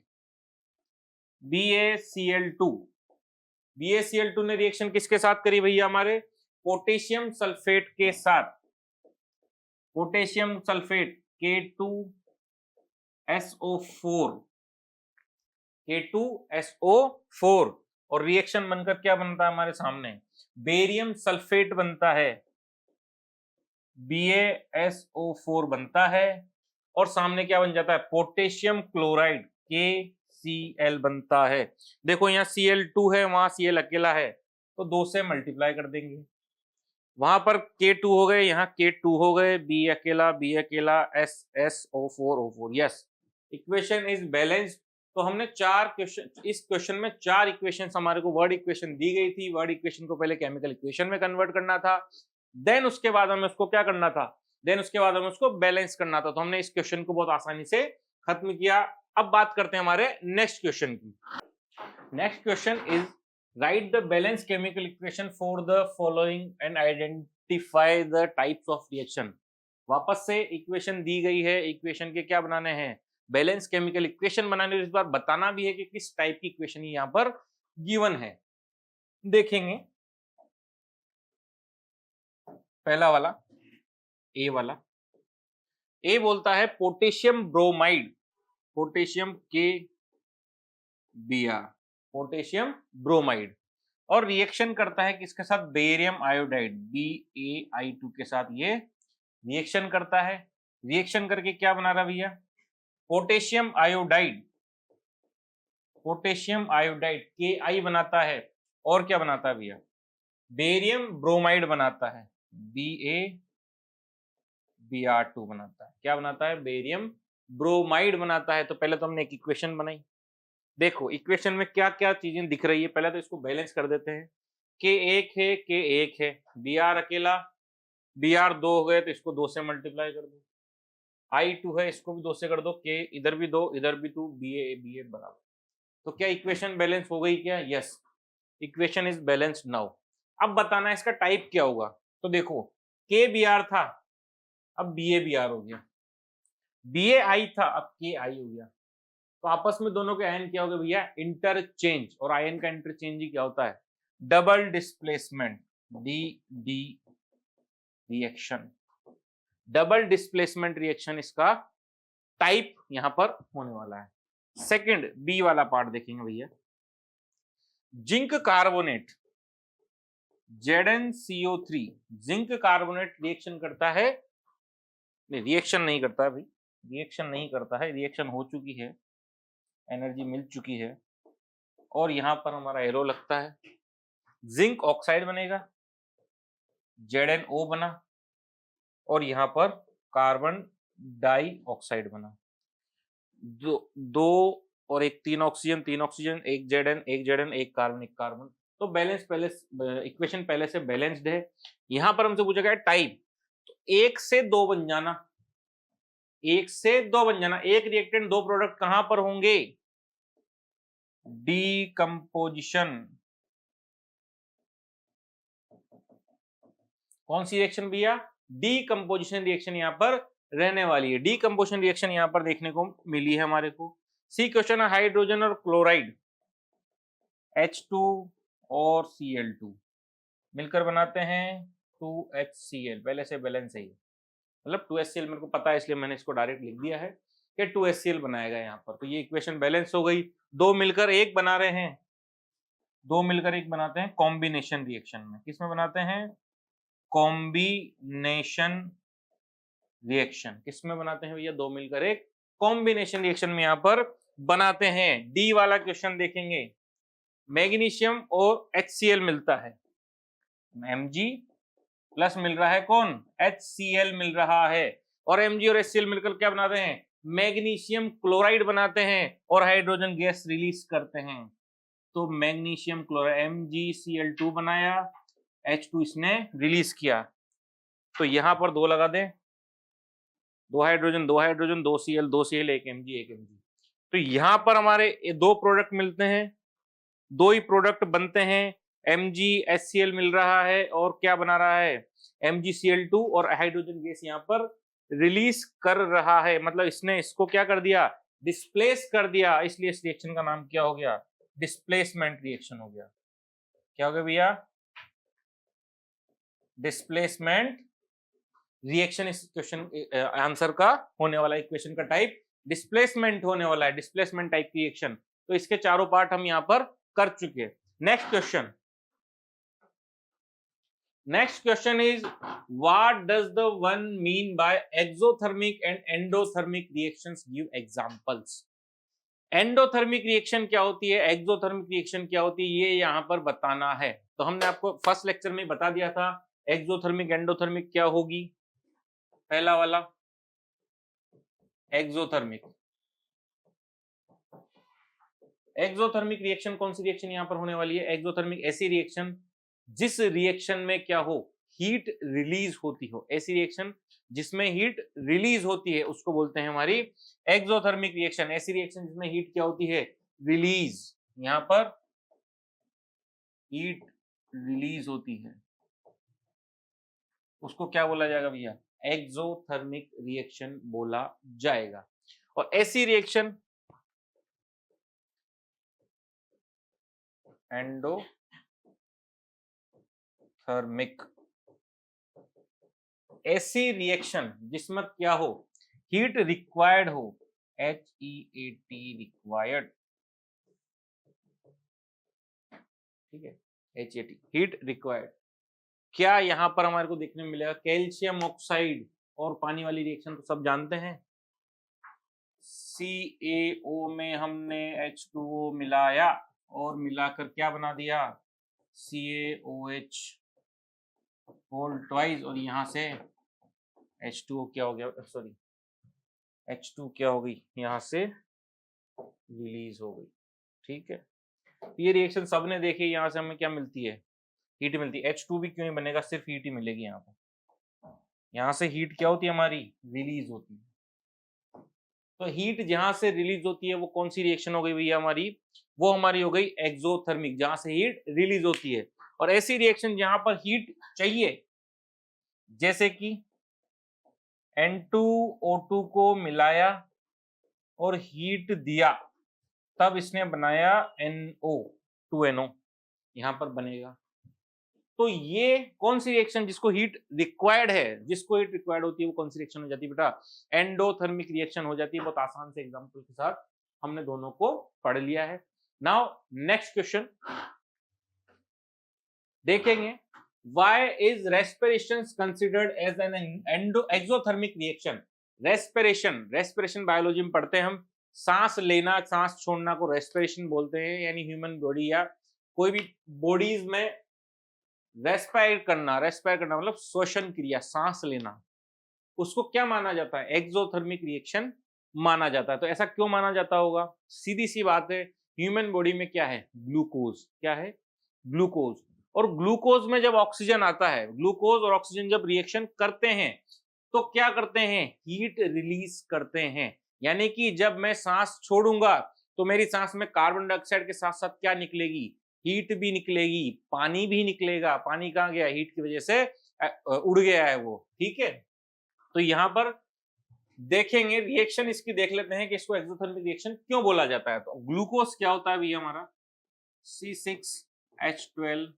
BaCl2, BaCl2 ने रिएक्शन किसके साथ करी भैया? हमारे पोटेशियम सल्फेट के साथ, पोटेशियम सल्फेट K2SO4, K2SO4, और रिएक्शन बनकर क्या बनता है हमारे सामने? बेरियम सल्फेट बनता है, BaSO4 बनता है, और सामने क्या बन जाता है? पोटेशियम क्लोराइड KCl बनता है। देखो यहाँ Cl2 है, वहां Cl अकेला है, तो 2 से मल्टीप्लाई कर देंगे। वहां पर K2 हो गए, यहाँ K2 हो गए, B अकेला, SSO4O4। Yes, equation is balanced. तो हमने 4 क्वेश्चन, इस क्वेश्चन में 4 इक्वेशंस हमारे को वर्ड इक्वेशन दी गई थी। वर्ड इक्वेशन को पहले केमिकल इक्वेशन में कन्वर्ट करना था, देन उसके बाद हमें उसको क्या करना था? देन उसके बाद हमें उसको बैलेंस करना था। तो हमने इस क्वेश्चन को बहुत आसानी से खत्म किया। अब बात करते हैं हमारे नेक्स्ट क्वेश्चन की। Next question is right the balance chemical equation for the following and identify the types of reaction. वापस से इक्वेशन दी गई है, इक्वेशन के क्या बनाने हैं? बैलेंस केमिकल इक्वेशन बनाने। इस बार बताना भी है कि किस टाइप की इक्वेशन यहां पर गिवन है। देखेंगे पहला वाला, ए वाला। ए बोलता है potassium bromide, potassium KBr, potassium bromide, और रिएक्शन करता है किसके साथ? बेरियम आयोडाइड BaI2 के साथ ये रिएक्शन करता है। रिएक्शन करके क्या बना रहा भैया? Potassium iodide, potassium iodide Ki बनाता है, और क्या बनाता है भैया? बेरियम ब्रोमाइड बनाता है, BaBr2 बनाता है। क्या बनाता है? बेरियम ब्रोमाइड बनाता है। तो पहले तो हमने एक इक्वेशन बनाई। देखो इक्वेशन में क्या क्या चीजें दिख रही है, पहले तो इसको बैलेंस कर देते हैं। K1 है, K1 है, Br अकेला, Br 2 हो गए तो इसको 2 से मल्टीप्लाई कर दो। I2 है, इसको भी 2 से कर दो, K इधर भी 2, इधर भी 2, Ba बराबर। तो क्या इक्वेशन बैलेंस हो गई क्या? Yes, equation is balanced now. अब बताना है इसका टाइप क्या होगा। तो देखो KBr था, अब BaBr हो गया, BaI था, अब KI हो गया। तो आपस में दोनों के आयन क्या हो गए भैया? इंटरचेंज। और आयन का इंटरचेंज ही क्या होता है? Double displacement, DD reaction. Double displacement reaction इसका टाइप यहां पर होने वाला है। सेकंड बी वाला पार्ट देखेंगे भैया। Zinc carbonate ZnCO3, zinc carbonate reaction करता है, नहीं रिएक्शन नहीं करता है भाई, रिएक्शन नहीं करता है, रिएक्शन हो चुकी है, एनर्जी मिल चुकी है, और यहां पर हमारा एरो लगता है। जिंक ऑक्साइड बनेगा, ZnO बना, और यहां पर कार्बन डाइऑक्साइड बना। दो और एक, 3 ऑक्सीजन, 3 ऑक्सीजन, एक Zn, एक Zn, एक कार्बन, एक कार्बन। तो बैलेंस पहले, इक्वेशन पहले से बैलेंस्ड है। यहां पर हमसे पूछा गया टाइप, तो 1 से 2 बन जाना, 1 से 2 बन जाना। एक रिएक्टेंट 2 प्रोडक्ट कहां पर होंगे? डीकंपोजिशन। कौन सी रिएक्शन भैया? डीकंपोजिशन रिएक्शन यहां पर रहने वाली है। डीकंपोजिशन रिएक्शन यहां पर देखने को मिली है हमारे को। सी क्वेश्चन है हाइड्रोजन और क्लोराइड H2 और Cl2 मिलकर बनाते हैं 2HCl। पहले से बैलेंस है, मतलब 2HCl मेरे को पता है, इसलिए मैंने इसको डायरेक्ट लिख दिया है कि 2HCl बनाएगा यहाँ पर। तो ये इक्वेशन बैलेंस हो गई। 2 मिलकर 1 बना रहे हैं, 2 मिलकर 1 बनाते हैं कॉम्बिनेशन रिएक्शन में। किसमें बनाते हैं? Combination reaction. किसमें बनाते हैं भैया? 2 मिलकर 1 कॉम्बिनेशन रिएक्शन में यहां पर बनाते हैं। डी वाला क्वेश्चन देखेंगे। मैग्नीशियम और HCl मिलता है, Mg प्लस मिल रहा है कौन? HCl मिल रहा है, और Mg और HCl मिलकर क्या बनाते हैं? मैग्नीशियम क्लोराइड बनाते हैं और हाइड्रोजन गैस रिलीज करते हैं। तो मैग्नीशियम क्लोराइड MgCl2 बनाया, H2 इसने रिलीज किया। तो यहां पर 2 लगा दें, 2 hydrogen 2 hydrogen, 2 Cl 2 Cl, 1 Mg 1 Mg। तो यहां पर हमारे 2 प्रोडक्ट मिलते हैं, 2 ही प्रोडक्ट बनते हैं। MgHCl मिल रहा है, और क्या बना रहा है? MgCl2, और हाइड्रोजन गैस यहाँ पर रिलीज कर रहा है। मतलब इसने इसको क्या कर दिया? डिस्प्लेस कर दिया, इसलिए इस रिएक्शन का नाम क्या हो गया? डिस्प्लेसमेंट रिएक्शन हो गया। क्या हो गया भैया? डिस्प्लेसमेंट रिएक्शन इस क्वेश्चन आंसर का होने वाला इक्वेशन का टाइप डिस्प्लेसमेंट होने वाला है, डिस्प्लेसमेंट टाइप की रिएक्शन। तो इसके चारों पार्ट हम यहां पर कर चुके हैं। Next question, next question is what does the one mean by exothermic and endothermic reactions? Give examples. Endothermic reaction क्या होती है, एक्सोथर्मिक रिएक्शन क्या होती है, ये यहां पर बताना है। तो हमने आपको फर्स्ट लेक्चर में बता दिया था एक्सोथर्मिक एंडोथर्मिक क्या होगी। पहला वाला एक्सोथर्मिक, एक्सोथर्मिक रिएक्शन कौन सी रिएक्शन यहां पर होने वाली है? एक्सोथर्मिक ऐसी रिएक्शन जिस रिएक्शन में क्या हो, हीट रिलीज होती हो। ऐसी रिएक्शन जिसमें हीट रिलीज होती है उसको बोलते हैं हमारी एक्सोथर्मिक रिएक्शन। ऐसी रिएक्शन जिसमें हीट क्या होती है, रिलीज, यहां पर हीट रिलीज होती है, उसको क्या बोला जाएगा भैया? एक्सोथर्मिक रिएक्शन बोला जाएगा। और ऐसी रिएक्शन एंडोथर्मिक, ऐसी रिएक्शन जिसमें क्या हो, हीट रिक्वायर्ड हो, HEAT रिक्वायर्ड, ठीक है, HEAT हीट रिक्वायर्ड। क्या यहां पर हमारे को देखने में मिलेगा? कैल्शियम ऑक्साइड और पानी वाली रिएक्शन तो सब जानते हैं, CaO में हमने H2O मिलाया और मिलाकर क्या बना दिया, CaOH होल ट्वाइस, और यहां से H2O क्या हो गया, सॉरी H2 क्या हो गई, यहां से रिलीज हो गई। ठीक है, ये रिएक्शन सबने देखी, यहां से हमें क्या मिलती है, हीट मिलती है। H2 भी क्यों नहीं बनेगा, सिर्फ हीट ही मिलेगी यहाँ पर। यहाँ से हीट क्या होती है हमारी, रिलीज होती है। तो हीट जहां से रिलीज होती है वो कौन सी रिएक्शन हो गई भैया हमारी, वो हमारी हो गई एक्सोथर्मिक, जहां से हीट रिलीज होती है। और ऐसी रिएक्शन जहां पर हीट चाहिए, जैसे कि N2O2 को मिलाया और हीट दिया, तब इसने बनाया NO2NO, यहां पर बनेगा। तो ये कौन सी रिएक्शन जिसको हीट रिक्वायर्ड है, जिसको हीट रिक्वायर्ड होती है वो कौन सी रिएक्शन हो जाती है बेटा, एंडोथर्मिक रिएक्शन हो जाती है। बहुत आसान से एग्जांपल के साथ हमने दोनों को पढ़ लिया है। नाउ नेक्स्ट क्वेश्चन देखेंगे, why is respiration considered as an exothermic reaction? Respiration biology में पढ़ते हैं हम, सांस लेना सांस छोड़ना को रेस्पिरेशन बोलते हैं। यानी ह्यूमन बॉडी या कोई भी बॉडीज में रेस्पायर करना मतलब श्वसन क्रिया, सांस लेना, उसको क्या माना जाता है, एक्सोथर्मिक रिएक्शन माना जाता है। तो ऐसा क्यों माना जाता होगा? सीधी सी बात है, ह्यूमन बॉडी में क्या है, ग्लूकोज, क्या है, ग्लूकोज। और ग्लूकोज में जब ऑक्सीजन आता है, ग्लूकोज और ऑक्सीजन जब रिएक्शन करते हैं तो क्या करते हैं, हीट रिलीज करते हैं। यानी कि जब मैं सांस छोड़ूंगा तो मेरी सांस में कार्बन डाइऑक्साइड के साथ साथ क्या निकलेगी, हीट भी निकलेगी, पानी भी निकलेगा। पानी कहाँ गया, हीट की वजह से उड़ गया है वो। ठीक है, तो यहां पर देखेंगे रिएक्शन इसकी, देख लेते हैं कि इसको एक्सोथर्मिक रिएक्शन क्यों बोला जाता है। तो ग्लूकोज क्या होता है भैया हमारा, C6H12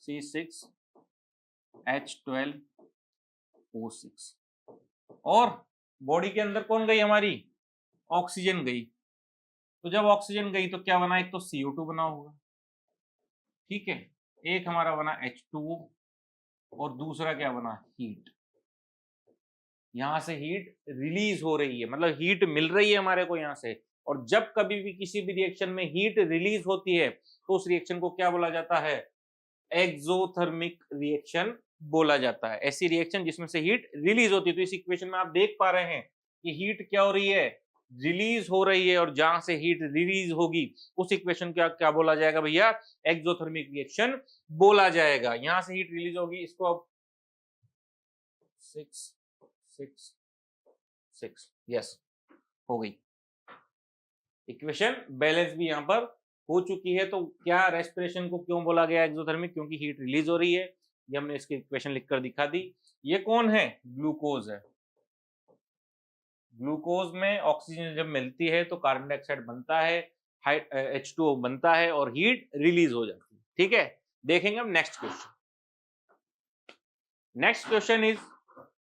C6H12 और बॉडी के अंदर कौन गई हमारी, ऑक्सीजन गई। तो जब ऑक्सीजन गई तो क्या बना, एक तो CO2 बना होगा, ठीक है, एक हमारा बना H2O और दूसरा क्या बना, हीट। यहां से हीट रिलीज हो रही है, मतलब हीट मिल रही है हमारे को यहां से। और जब कभी भी किसी भी रिएक्शन में हीट रिलीज होती है तो उस रिएक्शन को क्या बोला जाता है, एक्सोथर्मिक रिएक्शन बोला जाता है। ऐसी रिएक्शन जिसमें से हीट रिलीज होती है। तो इस इक्वेशन में आप देख पा रहे हैं कि हीट क्या हो रही है, रिलीज हो रही है, और जहां से हीट रिलीज होगी उस इक्वेशन का क्या बोला जाएगा भैया, एक्सोथर्मिक रिएक्शन बोला जाएगा। यहां से हीट रिलीज होगी, इसको अब 6 यस हो गई, इक्वेशन बैलेंस भी यहां पर हो चुकी है। तो क्या रेस्पिरेशन को क्यों बोला गया एक्सोथर्मिक, क्योंकि हीट रिलीज हो रही है। ये हमने इसकी इक्वेशन लिखकर दिखा दी। ये कौन है, ग्लूकोज है, ग्लूकोज में ऑक्सीजन जब मिलती है तो कार्बन डाइऑक्साइड बनता है, H2O बनता है और हीट रिलीज हो जाती है। ठीक है, देखेंगे हम next question. Next question is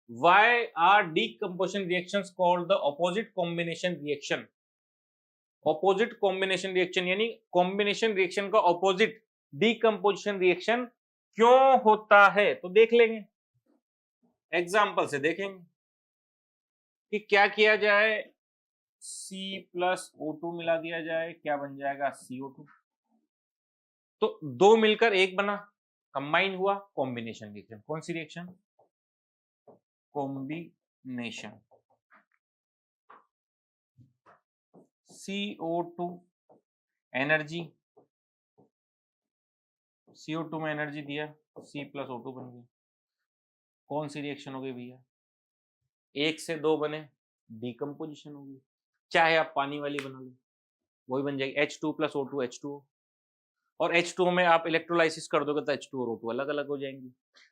why are decomposition reactions called the opposite combination reaction. Opposite combination reaction यानी कॉम्बिनेशन रिएक्शन का ऑपोजिट डीकंपोजिशन रिएक्शन क्यों होता है, तो देख लेंगे, एग्जाम्पल से देखेंगे कि क्या किया जाए। C+O2 मिला दिया जाए, क्या बन जाएगा CO2। तो दो मिलकर एक बना, कंबाइन हुआ, कॉम्बिनेशन रिएक्शन। कौन सी reaction? Combination. CO2 energy, CO2 में एनर्जी दिया, C+O2 बन गया। कौन सी रिएक्शन हो गई भैया? एक से दो बने, डीकंपोजिशन होगी। चाहे आप पानी वाली बना लो, वही बन जाएगी H2+O2 H2O, और H2O में आप इलेक्ट्रोलाइसिस कर दोगे तो H2 और O2 अलग अलग हो जाएंगी।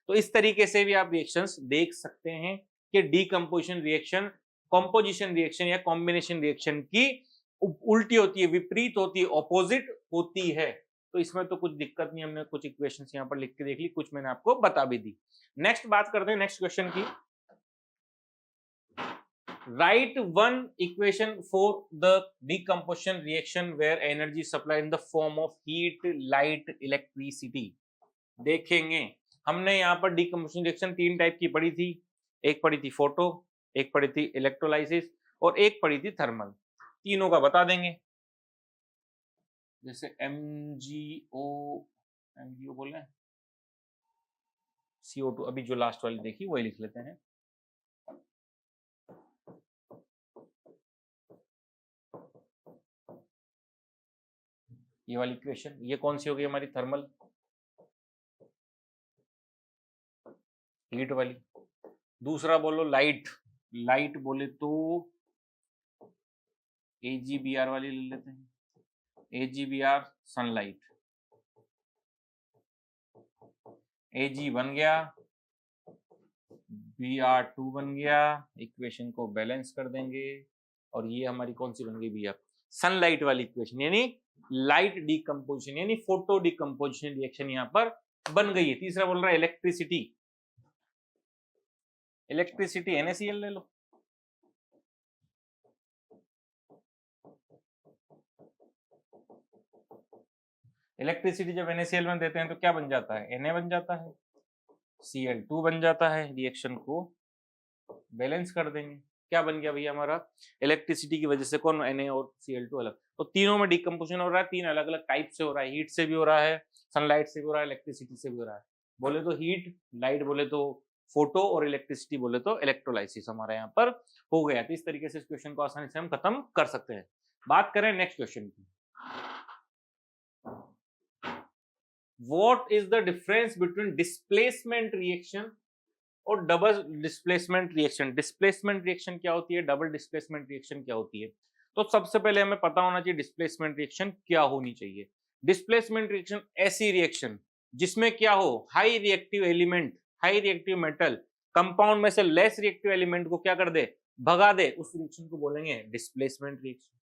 तो इस तरीके से भी आप रिएक्शंस देख सकते हैं कि डीकंपोजिशन रिएक्शन कंपोजिशन रिएक्शन या कॉम्बिनेशन रिएक्शन की उल्टी होती है, विपरीत होती है, ऑपोजिट होती है। तो इसमें तो कुछ दिक्कत नहीं, हमने कुछ इक्वेशंस यहाँ पर लिख के देख ली, कुछ मैंने आपको बता भी दी। नेक्स्ट बात करते हैं नेक्स्ट क्वेश्चन की। Write one equation for the decomposition reaction where energy is supplied in the form of heat, light, electricity। देखेंगे, हमने यहाँ पर decomposition reaction तीन टाइप की पढ़ी थी, एक पढ़ी थी फोटो, एक पढ़ी थी इलेक्ट्रोलाइसिस और एक पढ़ी थी थर्मल। तीनों का बता देंगे, जैसे MgO बोले, CO2 अभी जो लास्ट वाली देखी वही लिख लेते हैं। ये वाली इक्वेशन, ये कौन सी हो गई हमारी? थर्मल, हीट वाली। दूसरा बोलो लाइट, लाइट बोले तो AgBr वाली ले लेते हैं, AgBr सनलाइट। Ag बन गया, Br2 बन गया, इक्वेशन को बैलेंस कर देंगे और ये हमारी कौन सी बन गई भैया? सनलाइट वाली इक्वेशन, यानी लाइट डीकंपोजिशन यानी फोटो डीकंपोजिशन रिएक्शन यहां पर बन गई है। तीसरा बोल रहा है इलेक्ट्रिसिटी, इलेक्ट्रिसिटी NaCl ले लो, इलेक्ट्रिसिटी जब NaCl में देते हैं तो क्या बन जाता है? Na बन जाता है, Cl2 बन जाता है। रिएक्शन को बैलेंस कर देंगे, क्या बन गया भैया हमारा? इलेक्ट्रिसिटी की वजह से कौन? Na और Cl2 अलग। तो तीनों में डिकम्पोजिशन हो रहा है, तीन अलग अलग टाइप से हो रहा है, हीट से भी हो रहा है, सनलाइट से भी हो रहा है, इलेक्ट्रिसिटी से भी हो रहा है। बोले तो हीट, लाइट बोले तो फोटो और इलेक्ट्रिसिटी बोले तो इलेक्ट्रोलाइसिस हमारा यहाँ पर हो गया। तो इस तरीके से इस क्वेश्चन को आसानी से हम खत्म कर सकते हैं। बात करें नेक्स्ट क्वेश्चन की। What is the difference between displacement reaction और double displacement reaction? Displacement reaction क्या होती है, डबल डिस्प्लेसमेंट रिएक्शन क्या होती है? तो सबसे पहले हमें पता होना चाहिए डिस्प्लेसमेंट रिएक्शन क्या होनी चाहिए। डिस्प्लेसमेंट रिएक्शन ऐसी रिएक्शन जिसमें क्या हो, high reactive element, high reactive metal compound में से लेस रिएक्टिव एलिमेंट को क्या कर दे, भगा दे, उस रिएक्शन को बोलेंगे displacement reaction.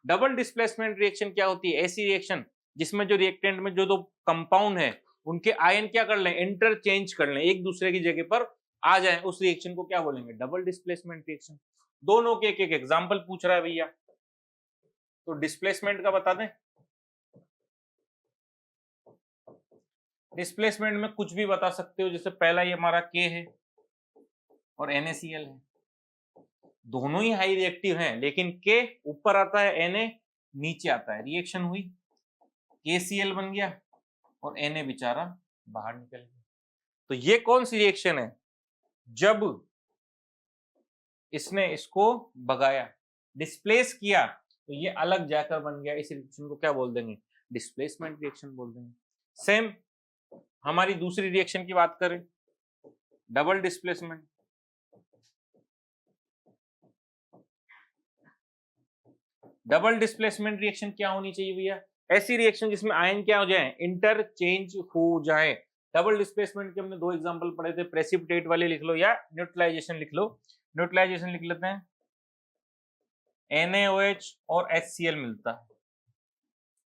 Double displacement reaction क्या होती है? ऐसी रिएक्शन जिसमें जो रिएक्टेंट में जो दो कंपाउंड है उनके आयन क्या कर लें, इंटरचेंज कर लें, एक दूसरे की जगह पर आ जाए, उस रिएक्शन को क्या बोलेंगे? Double displacement reaction. दोनों के एक एक एग्जांपल पूछ रहा है भैया, तो डिस्प्लेसमेंट का बता दें। डिस्प्लेसमेंट में कुछ भी बता सकते हो, जैसे पहला ये हमारा K है और NaCl है, दोनों ही हाई रिएक्टिव हैं, लेकिन K ऊपर आता है, Na नीचे आता है। रिएक्शन हुई, KCl बन गया और Na बेचारा बाहर निकल गया। तो ये कौन सी रिएक्शन है? जब इसने इसको भगाया, डिस्प्लेस किया, तो ये अलग जाकर बन गया। इस रिएक्शन को क्या बोल देंगे? डिस्प्लेसमेंट रिएक्शन बोल देंगे। सेम हमारी दूसरी रिएक्शन की बात करें, double displacement. Double displacement reaction क्या होनी चाहिए भैया? ऐसी रिएक्शन जिसमें आयन क्या हो जाए, इंटरचेंज हो जाए। डबल डिस्प्लेसमेंट के हमने दो एग्जांपल पढ़े थे, प्रेसिपिटेट वाले लिख लो या न्यूट्रलाइजेशन लिख लो। न्यूट्रलाइजेशन लिख लेते हैं, NaOH और HCl मिलता है।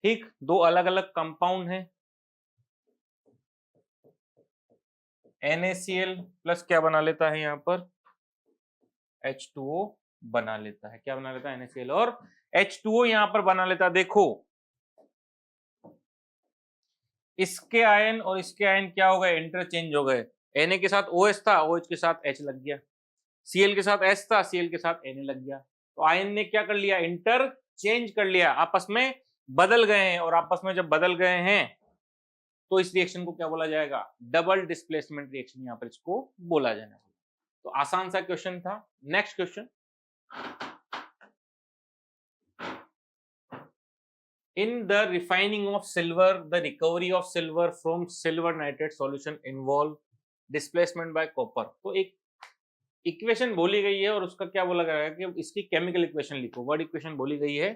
ठीक, दो अलग अलग कंपाउंड हैं। NaCl प्लस क्या बना लेता है यहाँ पर, H2O बना लेता है। क्या बना लेता है, NaCl और H2O यहाँ पर बना लेता है। देखो इसके आयन और इसके आयन क्या हो गए, इंटरचेंज हो गए। Na के साथ OH था, OH के साथ H लग गया। Cl के साथ H था, Cl के साथ Na लग गया। तो आयन ने क्या कर लिया, इंटरचेंज कर लिया, आपस में बदल गए हैं। और आपस में जब बदल गए हैं तो इस रिएक्शन को क्या बोला जाएगा, डबल डिस्प्लेसमेंट रिएक्शन यहाँ पर इसको बोला जाएगा। तो आसान सा क्वेश्चन था। Next question, in the refining of silver, the recovery of silver from silver nitrate solution involve displacement by copper। तो एक इक्वेशन बोली गई है और उसका क्या बोला गया है कि इसकी केमिकल इक्वेशन लिखो। वर्ड इक्वेशन बोली गई है,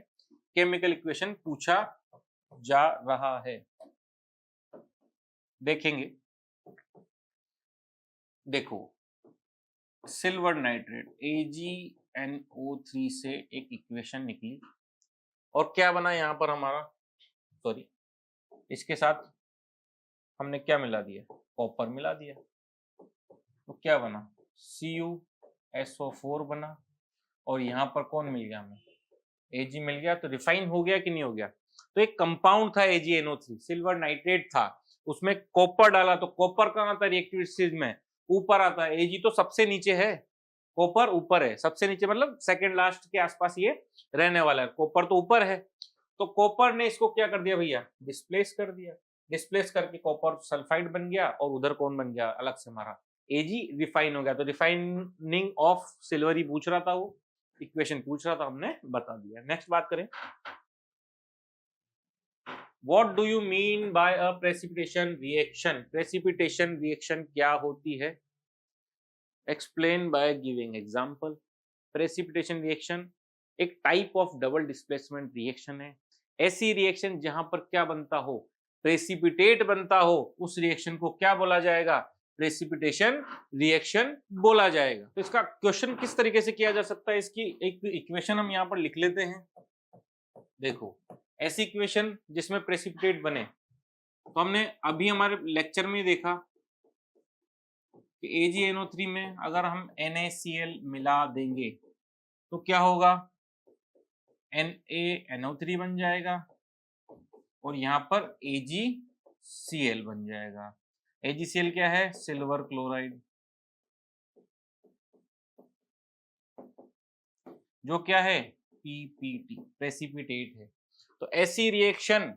केमिकल इक्वेशन पूछा जा रहा है। देखेंगे, देखो सिल्वर नाइट्रेट AgNO3 से एक इक्वेशन निकली और क्या बना यहाँ पर हमारा, सॉरी इसके साथ हमने क्या मिला दिया, कॉपर मिला दिया। तो क्या बना, CuSO4 बना और यहाँ पर कौन मिल गया हमें, Ag मिल गया। तो रिफाइन हो गया कि नहीं हो गया। तो एक कंपाउंड था AgNO3, सिल्वर नाइट्रेट था, उसमें कॉपर डाला तो कॉपर कहाँ आता है रिएक्टिव स्टेज में, ऊपर आता है। Ag तो सबसे नीचे है, कॉपर ऊपर है, सबसे नीचे मतलब सेकंड लास्ट के आसपास ये रहने वाला है, कॉपर तो ऊपर है। तो कॉपर ने इसको क्या कर दिया भैया, डिस्प्लेस कर दिया। डिस्प्लेस करके कॉपर सल्फाइड बन गया और उधर कौन बन गया, अलग से हमारा Ag रिफाइन हो गया। तो रिफाइनिंग ऑफ सिल्वर ही पूछ रहा था, वो इक्वेशन पूछ रहा था, हमने बता दिया। नेक्स्ट बात करें, what do you mean by a precipitation reaction. Precipitation reaction क्या होती है, explain by giving example. Precipitation reaction एक type of double displacement reaction है। ऐसी रिएक्शन जहां पर क्या बनता हो, प्रेसिपिटेट बनता हो, उस रिएक्शन को क्या बोला जाएगा, प्रेसिपिटेशन रिएक्शन बोला जाएगा। तो इसका क्वेश्चन किस तरीके से किया जा सकता है, इसकी एक इक्वेशन हम यहाँ पर लिख लेते हैं। देखो ऐसी इक्वेशन जिसमें प्रेसिपिटेट बने, तो हमने अभी हमारे लेक्चर में देखा कि AgNO3 में अगर हम NaCl मिला देंगे तो क्या होगा, NaNO3 बन जाएगा और यहाँ पर AgCl बन जाएगा। AgCl क्या है, सिल्वर क्लोराइड, जो क्या है PPT, प्रेसिपिटेट है। तो ऐसी रिएक्शन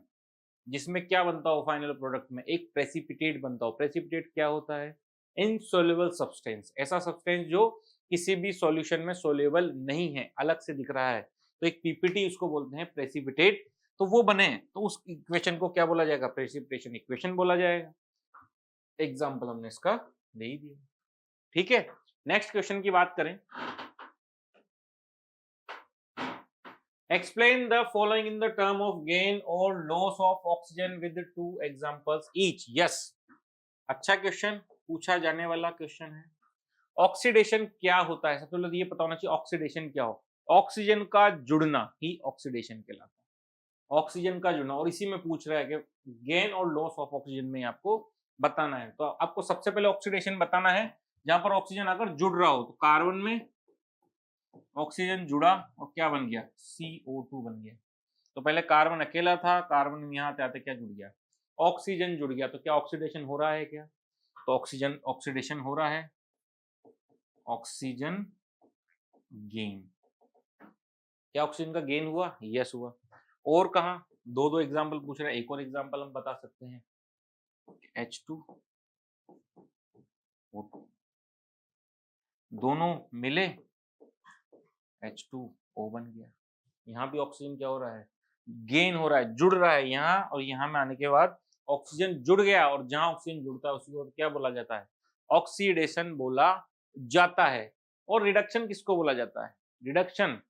जिसमें क्या बनता हो, फाइनल प्रोडक्ट में एक प्रेसिपिटेट बनता हो। प्रेसिपिटेट क्या होता है, इनसोल्युबल सब्सटेंस, ऐसा सब्सटेंस जो किसी भी सॉल्यूशन में सोल्यूबल नहीं है, अलग से दिख रहा है, तो एक पीपीटी उसको बोलते हैं प्रेसिपिटेट। तो वो बने तो उस इक्वेशन को क्या बोला जाएगा, प्रेसिपिटेशन इक्वेशन बोला जाएगा। एग्जाम्पल हमने इसका दे ही दिया। ठीक है, नेक्स्ट क्वेश्चन की बात करें, explain the following in the term of gain or loss of oxygen with the 2 examples each। yes, अच्छा क्वेश्चन पूछा जाने वाला क्वेश्चन है। ऑक्सीडेशन क्या होता है, सबसे पहले ये पता होना चाहिए ऑक्सीडेशन क्या हो। ऑक्सीजन का जुड़ना ही ऑक्सीडेशन कहलाता है, ऑक्सीजन का जुड़ना। और इसी में पूछ रहा है कि गेन और लॉस ऑफ ऑक्सीजन में आपको बताना है। तो आपको सबसे पहले ऑक्सीडेशन बताना है, जहां पर ऑक्सीजन आकर जुड़ रहा हो। तो कार्बन में ऑक्सीजन जुड़ा और क्या बन गया, CO2 बन गया। तो पहले कार्बन अकेला था, कार्बन यहाँ आते आते क्या जुड़ गया, ऑक्सीजन जुड़ गया। तो क्या ऑक्सीडेशन हो रहा है क्या, तो ऑक्सीजन ऑक्सीडेशन हो रहा है, ऑक्सीजन गेन। क्या ऑक्सीजन का गेन हुआ, यस हुआ। और कहा, दो दो एग्जाम्पल पूछ रहा है, एक और एग्जाम्पल हम बता सकते हैं, H2O2 दोनों मिले H2O बन गया। यहाँ भी ऑक्सीजन क्या हो रहा है, गेन हो रहा है, जुड़ रहा है यहाँ, और यहाँ में आने के बाद ऑक्सीजन जुड़ गया। और जहां ऑक्सीजन जुड़ता है उसको क्या बोला जाता है, ऑक्सीडेशन बोला जाता है। और रिडक्शन किसको बोला जाता है, रिडक्शन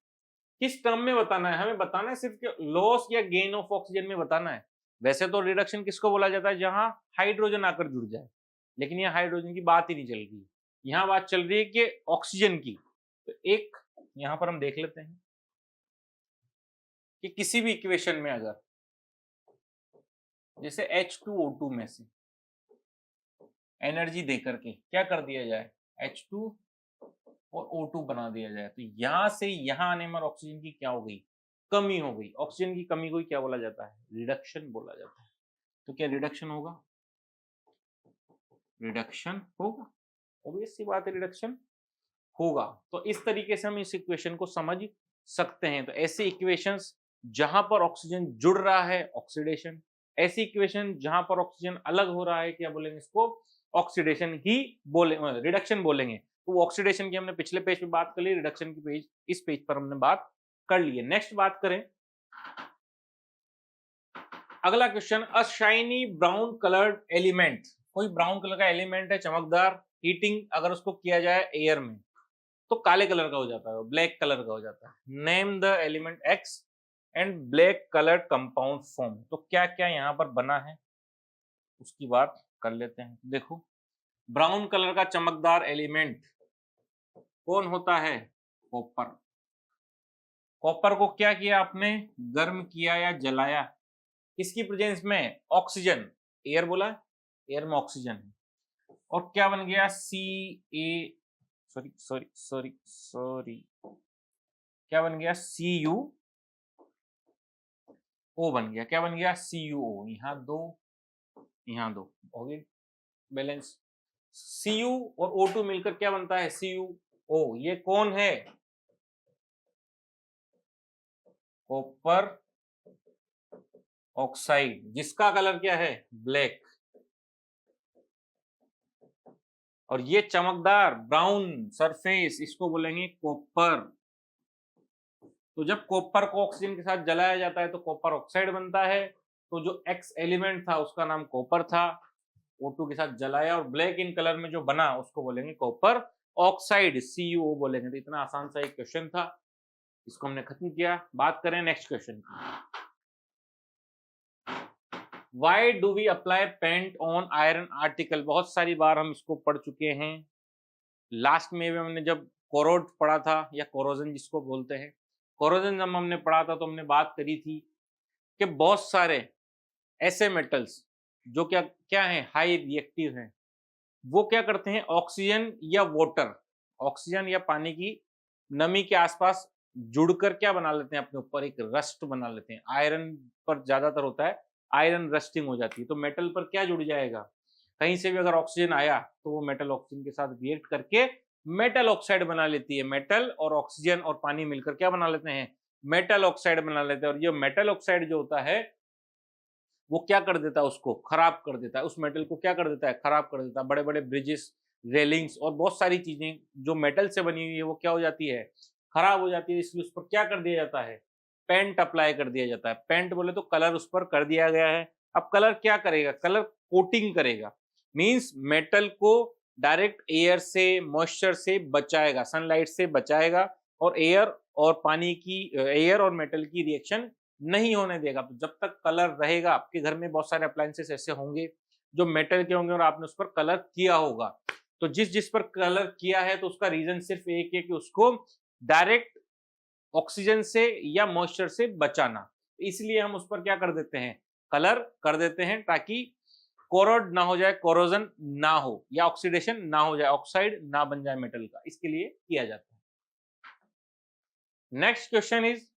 किस टर्म में बताना है, हमें बताना है सिर्फ लॉस या गेन ऑफ ऑक्सीजन में बताना है। वैसे तो रिडक्शन किसको बोला जाता है, जहां हाइड्रोजन आकर जुड़ जाए, लेकिन यहाँ हाइड्रोजन की बात ही नहीं चल रही, यहाँ बात चल रही है कि ऑक्सीजन की। तो एक यहाँ पर हम देख लेते हैं, कि किसी भी इक्वेशन में अगर जैसे H2O2 में से एनर्जी देकर के क्या कर दिया जाए, H2 और O2 बना दिया जाए, तो यहां से यहां आने में ऑक्सीजन की क्या हो गई, कमी हो गई। ऑक्सीजन की कमी को क्या बोला जाता है, रिडक्शन बोला जाता है। तो क्या रिडक्शन होगा, रिडक्शन होगा, ऑब्वियस सी बात है रिडक्शन होगा। तो इस तरीके से हम इस इक्वेशन को समझ सकते हैं। तो ऐसे इक्वेशंस जहां पर ऑक्सीजन जुड़ रहा है ऑक्सीडेशन, ऐसी इक्वेशन जहां पर ऑक्सीजन अलग हो रहा है क्या बोलेंगे इसको, ऑक्सीडेशन ही बोले, रिडक्शन बोलेंगे। तो वो ऑक्सीडेशन की हमने पिछले पेज पे बात कर ली, रिडक्शन की पेज इस पेज पर हमने बात कर ली है। नेक्स्ट बात करें, अगला क्वेश्चन, अ शाइनी ब्राउन कलर्ड एलिमेंट, कोई ब्राउन कलर का एलिमेंट है चमकदार, हीटिंग अगर उसको किया जाए एयर में तो काले कलर का हो जाता है, ब्लैक कलर का हो जाता है। Name the element x and black coloured compound form. तो क्या क्या यहाँ पर बना है उसकी बात कर लेते हैं। देखो, ब्राउन कलर का चमकदार एलिमेंट कौन होता है, कॉपर। कॉपर को क्या किया आपने, गर्म किया या जलाया, किसकी प्रेजेंस में, ऑक्सीजन, एयर बोला, एयर में ऑक्सीजन है, और क्या बन गया, सी ए सॉरी सॉरी सॉरी सॉरी क्या बन गया, सी यू ओ बन गया। क्या बन गया, सी यू ओ, यहाँ दो हो गई बैलेंस। सी यू और ओ टू मिलकर क्या बनता है, सी यू ओ। ये कौन है, कॉपर ऑक्साइड, जिसका कलर क्या है, ब्लैक, और ये चमकदार ब्राउन सरफेस इसको बोलेंगे कॉपर। तो जब कॉपर को ऑक्सीजन के साथ जलाया जाता है तो कॉपर ऑक्साइड बनता है। तो जो एक्स एलिमेंट था उसका नाम कॉपर था, O2 के साथ जलाया और ब्लैक इन कलर में जो बना उसको बोलेंगे कॉपर ऑक्साइड, CuO बोलेंगे। तो इतना आसान सा एक क्वेश्चन था, इसको हमने खत्म किया। बात करें नेक्स्ट क्वेश्चन की, why do we apply paint on iron article. बहुत सारी बार हम इसको पढ़ चुके हैं, लास्ट में भी हमने जब कोरोड पढ़ा था या कोरोजन जिसको बोलते हैं, कोरोजन जब हमने पढ़ा था तो हमने बात करी थी कि बहुत सारे ऐसे मेटल्स जो क्या क्या है, हाई रिएक्टिव हैं, वो क्या करते हैं, ऑक्सीजन या वाटर, ऑक्सीजन या पानी की नमी के आसपास जुड़कर क्या बना लेते हैं, अपने ऊपर एक रस्ट बना लेते हैं। आयरन पर ज्यादातर होता है, आयरन रस्टिंग हो जाती है। तो मेटल पर क्या जुड़ जाएगा, कहीं से भी अगर ऑक्सीजन आया तो वो मेटल ऑक्सीजन के साथ रिएक्ट करके मेटल ऑक्साइड बना लेती है। मेटल और ऑक्सीजन और पानी मिलकर क्या बना लेते हैं, मेटल ऑक्साइड बना लेते हैं। और ये मेटल ऑक्साइड जो होता है वो क्या कर देता है, उसको खराब कर देता है, उस मेटल को क्या कर देता है, खराब कर देता है। बड़े बड़े ब्रिजेस, रेलिंग्स और बहुत सारी चीजें जो मेटल से बनी हुई है वो क्या हो जाती है, खराब हो जाती है। इसलिए उस पर क्या कर दिया जाता है, पेंट अप्लाई कर दिया जाता है। पेंट बोले तो कलर उस पर कर दिया गया है। अब कलर क्या करेगा, कलर कोटिंग करेगा, मीन्स मेटल को डायरेक्ट एयर से, मॉइस्चर से बचाएगा, सनलाइट से बचाएगा, और एयर और पानी की, एयर और मेटल की रिएक्शन नहीं होने देगा। तो जब तक कलर रहेगा, आपके घर में बहुत सारे अप्लायंसेस ऐसे होंगे जो मेटल के होंगे और आपने उस पर कलर किया होगा। तो जिस जिस पर कलर किया है तो उसका रीजन सिर्फ एक है कि उसको डायरेक्ट ऑक्सीजन से या मॉइस्चर से बचाना। इसलिए हम उस पर क्या कर देते हैं, कलर कर देते हैं, ताकि कोरोड ना हो जाए, कोरोजन ना हो या ऑक्सीडेशन ना हो जाए, ऑक्साइड ना बन जाए मेटल का, इसके लिए किया जाता है। Next question is,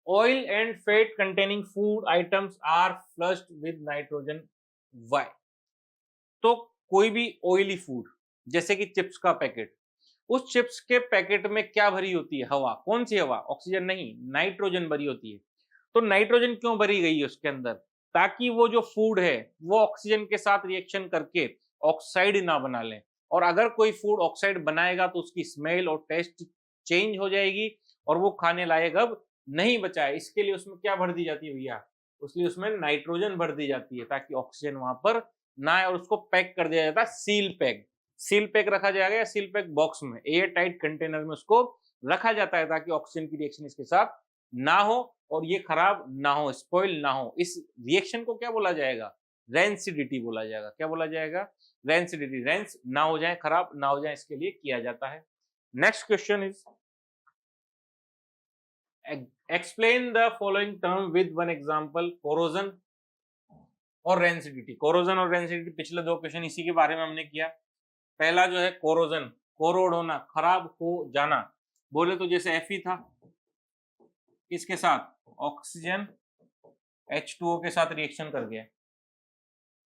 oil and fat containing food items are flushed with nitrogen, why। तो कोई भी ऑयली फूड जैसे कि चिप्स का पैकेट, उस चिप्स के पैकेट में क्या भरी होती है, हवा। कौन सी हवा, ऑक्सीजन नहीं, नाइट्रोजन भरी होती है। तो नाइट्रोजन क्यों भरी गई है उसके अंदर, ताकि वो जो फूड है वो ऑक्सीजन के साथ रिएक्शन करके ऑक्साइड ना बना ले। और अगर कोई फूड ऑक्साइड बनाएगा तो उसकी स्मेल और टेस्ट चेंज हो जाएगी और वो खाने लायक अब नहीं बचा है। इसके लिए उसमें क्या भर दी जाती है भैया, उसलिए उसमें नाइट्रोजन भर दी जाती है ताकि ऑक्सीजन वहां पर ना आए। और उसको पैक कर दिया जाता है, सील पैक, सील पैक रखा जाएगा या सील पैक बॉक्स में, एयर टाइट कंटेनर में उसको रखा जाता है ताकि ऑक्सीजन की रिएक्शन इसके साथ ना हो और ये खराब ना हो, स्पॉइल ना हो। इस रिएक्शन को क्या बोला जाएगा, रेंसिडिटी बोला जाएगा। क्या बोला जाएगा, रेंसिडिटी, रेंस ना हो जाए, खराब ना हो जाए, इसके लिए किया जाता है। Next question is, explain the following term with one example. Corrosion और रेंसिडिटी। कोरोजन और रेंसिडिटी पिछले दो क्वेश्चन इसी के बारे में हमने किया। पहला जो है कोरोजन, कोरोड होना, खराब हो जाना। बोले तो जैसे Fe था, किसके साथ? ऑक्सीजन H2O के साथ रिएक्शन कर गया,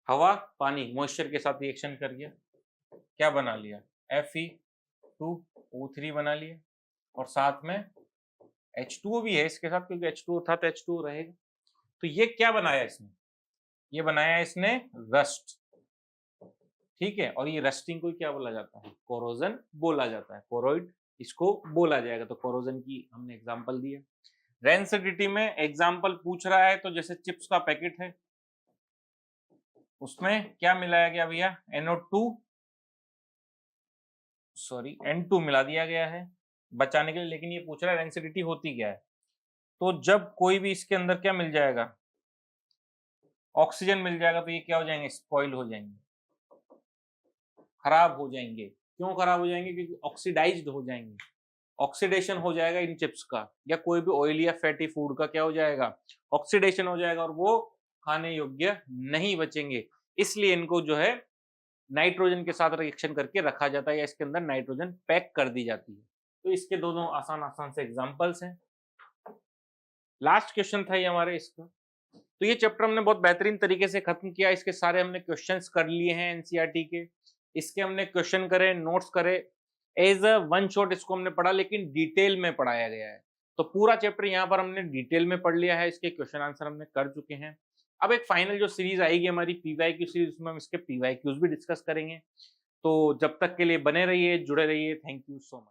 हवा पानी मॉइस्चर के साथ रिएक्शन कर गया, क्या बना लिया? Fe2O3 बना लिया, और साथ में H2O भी है इसके साथ, क्योंकि H2O था तो H2O रहेगा। तो ये क्या बनाया इसने? ये बनाया इसने रस्ट, ठीक है। और ये रस्टिंग को क्या बोला जाता है? कोरोजन बोला जाता है, कोरोइड इसको बोला जाएगा। तो कोरोजन की हमने एग्जांपल दिया। रेंसिडिटी में एग्जांपल पूछ रहा है तो जैसे चिप्स का पैकेट है, उसमें क्या मिलाया गया भैया? N2 मिला दिया गया है बचाने के लिए। लेकिन ये पूछ रहा है रेंसिडिटी होती क्या है? तो जब कोई भी इसके अंदर क्या मिल जाएगा? ऑक्सीजन मिल जाएगा, तो ये क्या हो जाएंगे? स्पॉइल हो जाएंगे, खराब हो जाएंगे। क्यों खराब हो जाएंगे? क्योंकि ऑक्सीडाइज्ड हो जाएंगे, ऑक्सीडेशन हो जाएगा इन चिप्स का, या कोई भी ऑयली या फैटी फूड का क्या हो जाएगा? ऑक्सीडेशन हो जाएगा, और वो खाने योग्य नहीं बचेंगे। इसलिए इनको जो है नाइट्रोजन के साथ रिएक्शन करके रखा जाता है, या इसके अंदर नाइट्रोजन पैक कर दी जाती है। तो इसके दोनों आसान आसान से एग्जांपल्स हैं। लास्ट क्वेश्चन था ये हमारे इसका। तो ये चैप्टर हमने बहुत बेहतरीन तरीके से खत्म किया। इसके सारे हमने क्वेश्चंस कर लिए हैं एनसीईआरटी के, इसके हमने क्वेश्चन करे, नोट्स करे, एज अ वन शॉट इसको हमने पढ़ा, लेकिन डिटेल में पढ़ाया गया है। तो पूरा चैप्टर यहाँ पर हमने डिटेल में पढ़ लिया है, इसके क्वेश्चन आंसर हमने कर चुके हैं। अब एक फाइनल जो सीरीज आएगी हमारी पीवाईक्यू सीरीज, उसमें हम इसके पीवाईक्यूज भी डिस्कस करेंगे। तो जब तक के लिए बने रहिए, जुड़े रहिए। Thank you so much.